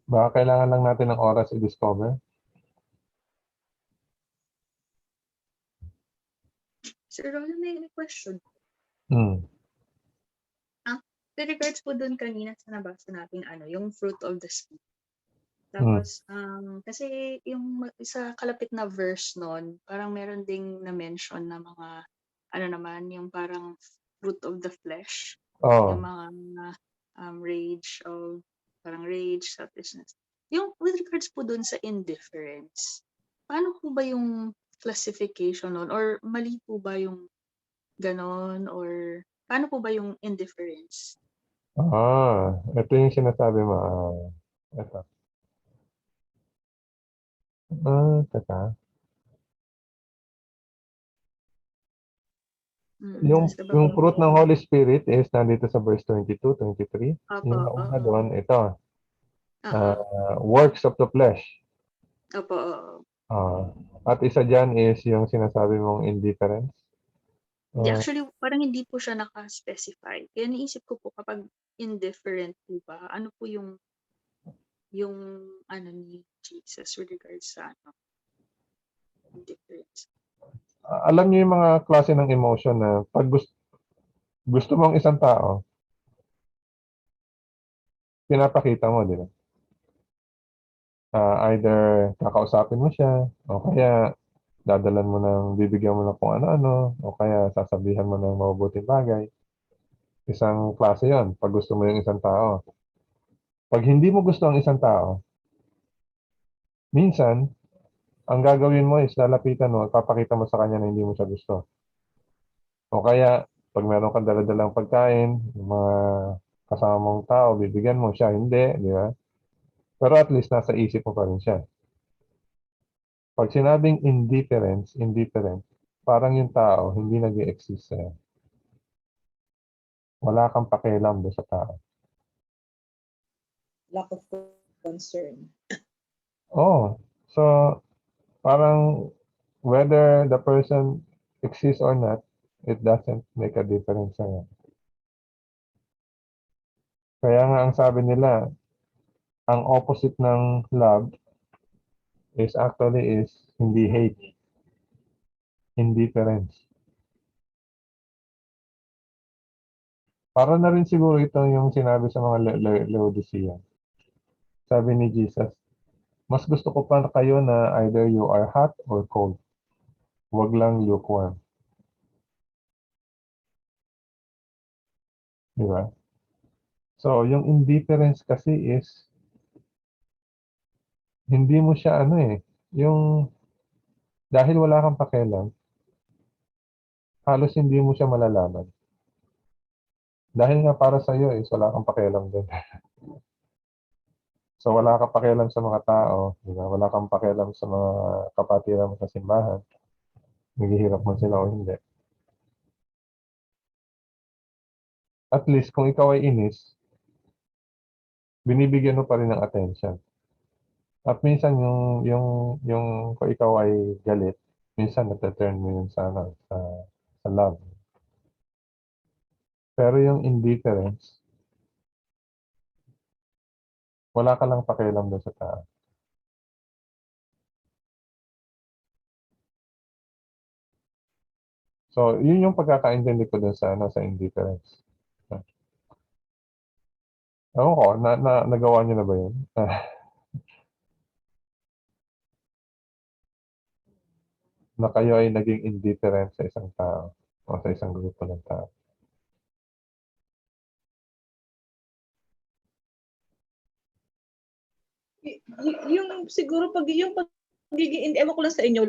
Baka kailangan lang natin ng oras i-discover. Sir Rolo, may question. Hmm. With regards po dun kanina sa nabasa natin, yung fruit of the spirit. Tapos, kasi yung sa kalapit na verse nun, parang meron ding na-mention na mga, yung parang fruit of the flesh. Oh. Yung mga rage, selfishness. Yung with regards po dun sa indifference, paano po ba yung classification nun? Or mali po ba yung ganon? Or paano po ba yung indifference? Ito yung sinasabi mo. Ito. Teka. Yung fruit ng Holy Spirit is nandito sa verse 22, 23. Yung nauna doon, ito. Works of the flesh. Opo. At isa dyan is yung sinasabi mong indifference. Hindi, actually, parang hindi po siya naka-specify. Kaya naisip ko po kapag indifferent po ba, ano po yung ni Jesus with regards sa indifference. Alam niyo yung mga klase ng emotion na pag gusto mo ang isang tao, pinapakita mo, di ba? Either kakausapin mo siya, o kaya dadalan mo bibigyan mo ng kung ano-ano, o kaya sasabihan mo ng mabubuting bagay. Isang klase yon pag gusto mo yung isang tao. Pag hindi mo gusto ang isang tao, minsan, ang gagawin mo is lalapitan mo at papakita mo sa kanya na hindi mo siya gusto. O kaya, pag meron kang dala-dalang pagkain, yung mga kasama mong tao, bibigyan mo siya, hindi, di ba? Pero at least nasa isip mo pa rin siya. Pag sinabing indifferent, parang yung tao hindi nag-i-exist sa'yo. Wala kang pakialam doon sa tao. Lack of concern. So, parang whether the person exists or not, it doesn't make a difference sa'yo. Kaya nga ang sabi nila, ang opposite ng love is hindi hate, indifference. Para na rin siguro ito yung sinabi sa mga Laodicea. Sabi ni Jesus, mas gusto ko pa kayo na either you are hot or cold. Huwag lang lukewarm. Di ba? So, yung indifference kasi is, hindi mo siya yung, dahil wala kang pakialam, halos hindi mo siya malalaman. Dahil nga para sa iyo is wala kang pakialam din. So, wala kang pakialam sa mga tao, di ba? Wala kang pakialam sa mga kapatiran mo sa simbahan. Naghihirap man sila o hindi. At least, kung ikaw ay inis, binibigyan mo pa rin ng attention. At minsan yung kung ikaw ay galit, minsan nata-turn mo yun sa love. Pero yung indifference, wala ka lang pakialam doon sa tao. So, yun yung pagkakaintindi ko doon sa indifference. Ako ko, nagawa niyo na ba yun? Na kayo ay naging indifferent sa isang tao o sa isang grupo ng tao. Yung siguro yung pagiging, ewan ko lang sa inyo,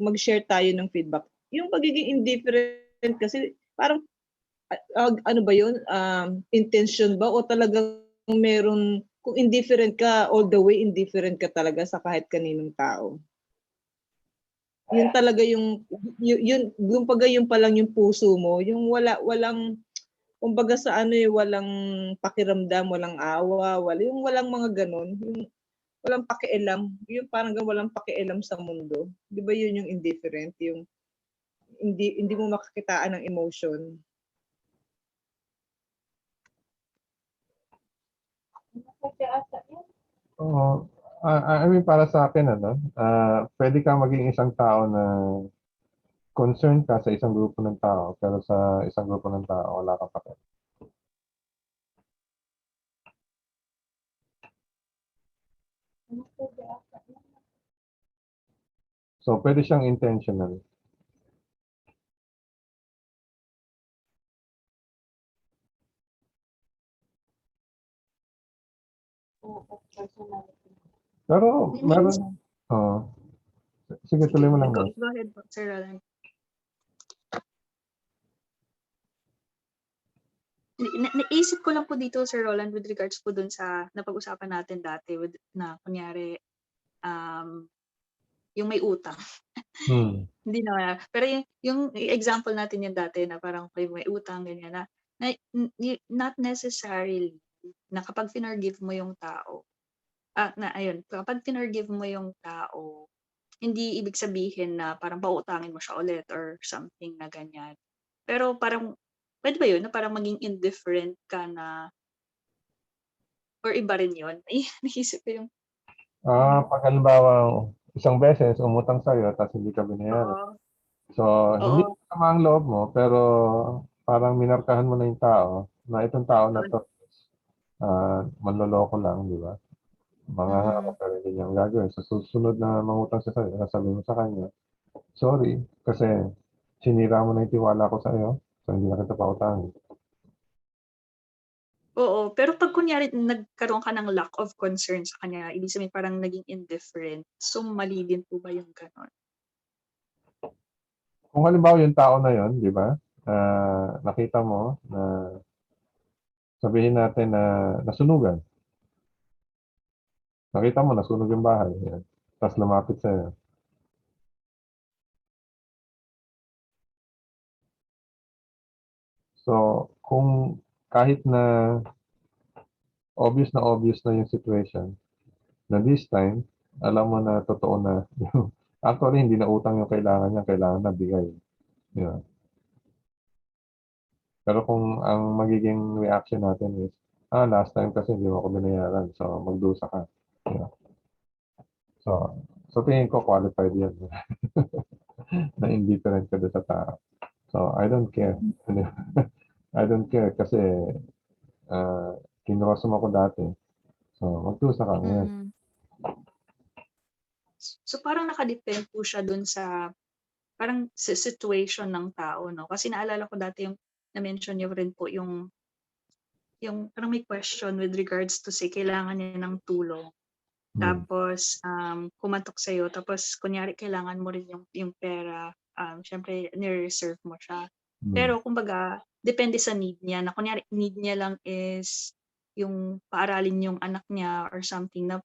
mag-share tayo ng feedback. Yung pagiging indifferent kasi parang ano ba yun? Intention ba o talagang meron, kung indifferent ka, all the way indifferent ka talaga sa kahit kaninong tao? Yun talaga yung pagka yung pa lang yung puso mo, yung walang kumbaga sa walang pakiramdam, walang awa, walang mga ganun, yung walang pakialam, yung parang walang pakialam sa mundo. 'Di ba yun yung indifferent, yung hindi mo makakitaan ng emotion. Oo. I mean, para sa akin, pwede kang maging isang tao na concerned ka sa isang grupo ng tao, pero sa isang grupo ng tao, wala kang pakialam. So, pwede siyang intentional. Pero, meron, sige, tuloy mo lang. Go ahead po, Sir Roland. Naisip ko lang po dito, Sir Roland, with regards po dun sa napag-usapan natin dati na kunyari yung may utang. Hindi na, pero yung example natin yan dati na parang may utang ganyan na not necessarily na kapag finorgive mo yung tao, kapag finorgive mo yung tao, hindi ibig sabihin na parang pautangin mo siya ulit or something na ganyan. Pero parang, pwede ba yun na parang maging indifferent ka na, or iba rin yun? Naisip ko yung, Pag halimbawa, isang beses umutang sa'yo tapos hindi ka binayaran. So, hindi masama ang loob mo, pero parang minarkahan mo na yung tao, na itong tao na to, manloloko lang, di ba? Mga pero hindi niya ang gagawin. Sa susunod na mangutang siya sa'yo, sasabihin mo sa kanya, sorry, kasi sinira mo na yung tiwala ko sa'yo, so hindi na kita pautangin. oo, pero pag kunyari nagkaroon ka ng lack of concern sa kanya, ibig sabihin parang naging indifferent, so mali din po ba yung ganon? Kung halimbawa yung tao na yon, di ba, nakita mo na sabihin natin na nasunugan. Nakita mo, nasunog yung bahay. Yan. Tapos lumapit sa'yo. So, kung kahit na obvious na yung situation, na this time, alam mo na totoo na, actually, hindi na utang yung kailangan niya, kailangan na bigay. Yeah. Pero kung ang magiging reaction natin is, last time kasi hindi mo ako binayaran, so magdusa ka. Yeah. So tingin ko qualified yan. Na indifferent ka doon sa tao. So, I don't care. I don't care kasi kinroso mo ko dati. So, magdusa ka ngayon. Mm. So parang nakadepend po siya dun sa parang sa situation ng tao, no? Kasi naalala ko dati yung na-mention niyo rin po yung parang may question with regards to say kailangan niya ng tulong. Tapos kumatok sa'yo, tapos kunyari kailangan mo rin yung pera, syempre ni-reserve mo siya. Pero kumbaga, depende sa need niya, na kunyari need niya lang is yung paaralin yung anak niya or something na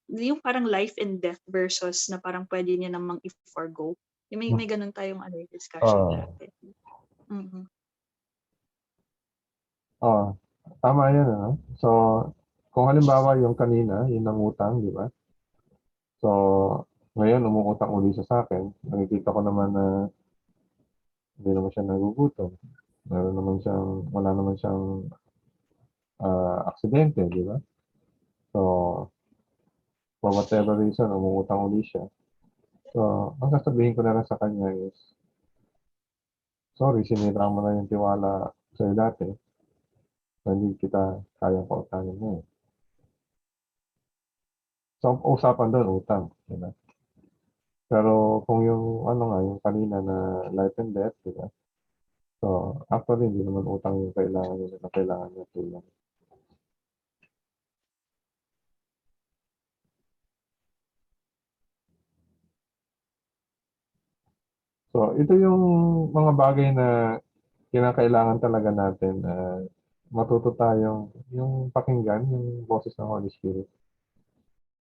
yung parang life and death versus na parang pwede niya namang i-forgo. Yung may ganun tayong discussion Oo. dati. Mhm. Tama yan, ano? So, kung halimbawa yung kanina, yung nangutang, di ba? So, ngayon umutang uli siya sa akin. Nakikita ko naman na hindi naman siya nagugutom. Wala naman siyang aksidente, di ba? So, for whatever reason, umutang uli siya. So, ang sasabihin ko na lang sa kanya is, sorry, sinira mo na yung tiwala sa'yo dati. Hindi kita kayang pautahin ngayon. So, usapan doon, utang. Di ba? Pero kung yung yung kanina na life and death, di ba? So, actually, hindi naman utang yung kailangan nila na kailangan niya tulong. So, ito yung mga bagay na kinakailangan talaga natin matuto tayong yung pakinggan, yung boses ng Holy Spirit.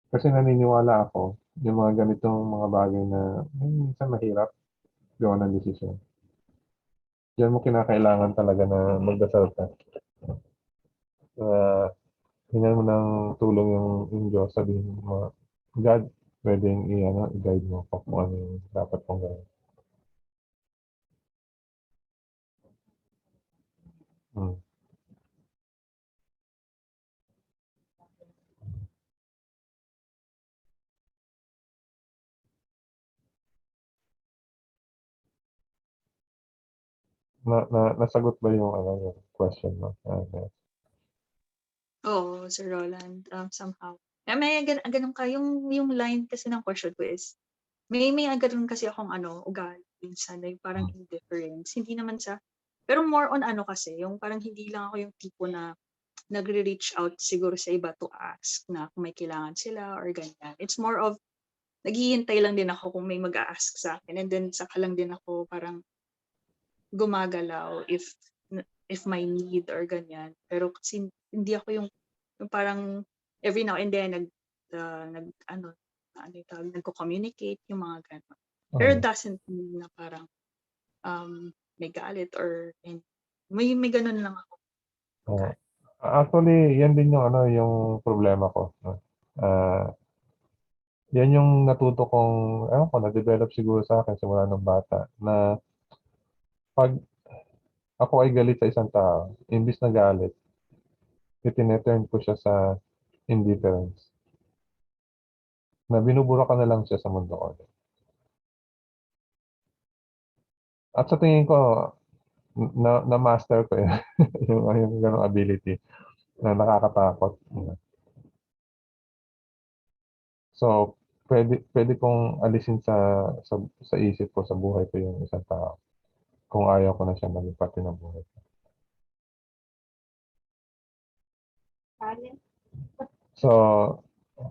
Kasi naniniwala ako, yung mga ganitong mga bagay na minsan mahirap gawa ng desisyon. Diyan mo kinakailangan talaga na magdasal ka. Hingan mo ng tulong yung Diyos, sabihin mo, God, pwedeng i-guide mo kung ano yung dapat kong gawin. Nasagot ba yung yung question mo? Oo, Sir Roland, somehow. May ganun ka, yung line kasi ng question ko is, may ganun kasi akong ugali minsan na yung parang indifference. Hindi naman pero more on kasi, yung parang hindi lang ako yung tipo na nagre-reach out siguro sa iba to ask na kung may kailangan sila or ganyan. It's more of, naghihintay lang din ako kung may mag-a-ask sa akin, and then saka lang din ako parang gumagalaw if may need or ganyan. Pero kasi hindi ako yung parang every now and then nagko-communicate yung mga ganun. Pero it doesn't mean na parang may galit or may ganun lang ako. Oo. Actually, yan din yung yung problema ko. No? Yan yung natuto kong, na-develop siguro sa akin simula ng bata, na pag ako ay galit sa isang tao, imbis na galit, itineturn ko siya sa indifference. Na binubura ka na lang siya sa mundo ko. At sa tingin ko, na-master ko yun. yung ganong ability na nakakatakot. So, pwede kong alisin sa isip ko, sa buhay ko yung isang tao kung ayaw ko na siya maging parte ng buhay ko. So,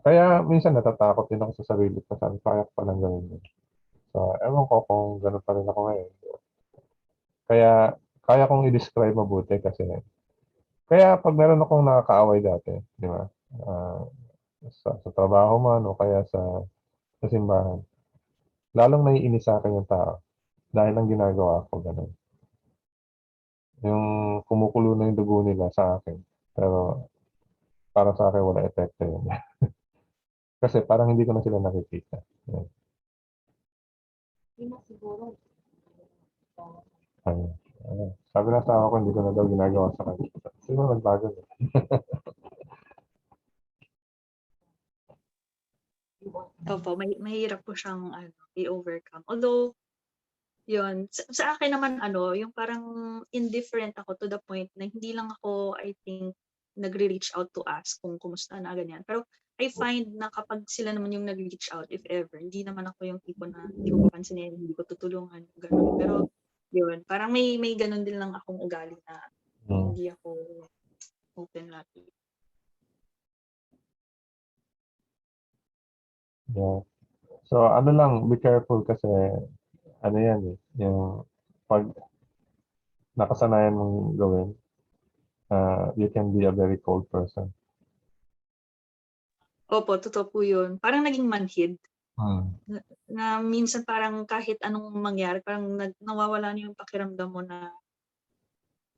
kaya minsan natatakot din ako sa sarili ko. Sabi, kaya ko palang gawin yun. So, ewan ko kung gano'n pa rin ako ngayon. Kaya, kaya kong i-describe mabuti kasi kaya pag meron akong nakakaaway dati, di ba? Sa trabaho man o kaya sa simbahan, lalong naiinis sa akin yung tao dahil ang ginagawa ko ganun. Yung kumukulo na yung dugo nila sa akin. Pero para sa akin wala epekto yun. Kasi parang hindi ko na sila nakikita. Yan. Sabi na sa ako ko, hindi ko na daw ginagawa sa kanila. Siguro nagbago na. Opo, mahirap po siyang i-overcome. Although, yun. Sa akin naman yung parang indifferent ako to the point na hindi lang ako, I think, nagre-reach out to ask kung kumusta na, ganyan. Pero I find na kapag sila naman yung nag-reach out, if ever, hindi naman ako yung tipo na hindi ko papansinin, hindi ko tutulungan, gano'n. Pero yun, parang may ganun din lang akong ugali na Mm. hindi ako open lagi. Yeah. So ano lang, be careful kasi ano yan eh, yung pag nakasanayan mong gawin, you can be a very cold person. Opo, totoo po yun. Parang naging manhid. Hmm. Na minsan parang kahit anong mangyari, parang nawawala na yung pakiramdam mo na,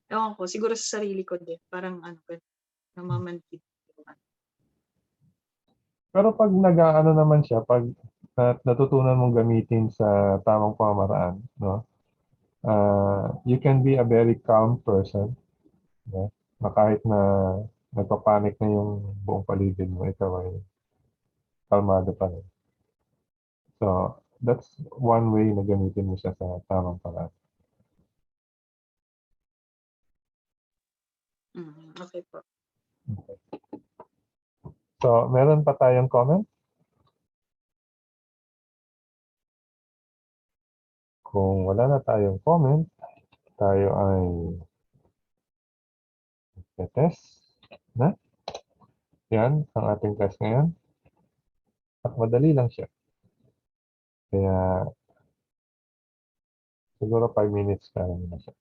ewan ko, siguro sa sarili ko din, parang namamanhid. Pero pag nag-aano naman siya, pag natutunan mong gamitin sa tamang pamamaraan, no? You can be a very calm person, no? Na kahit na nagpapanik na yung buong paligid mo, ikaw ay kalmado pa rin. So, that's one way na gamitin mo siya sa tamang paraan. Okay po. So, meron pa tayong comment? Kung wala na tayong comment, tayo ay test na. Yan ang ating test ngayon. At madali lang siya. Kaya siguro 5 minutes ka lang na siya.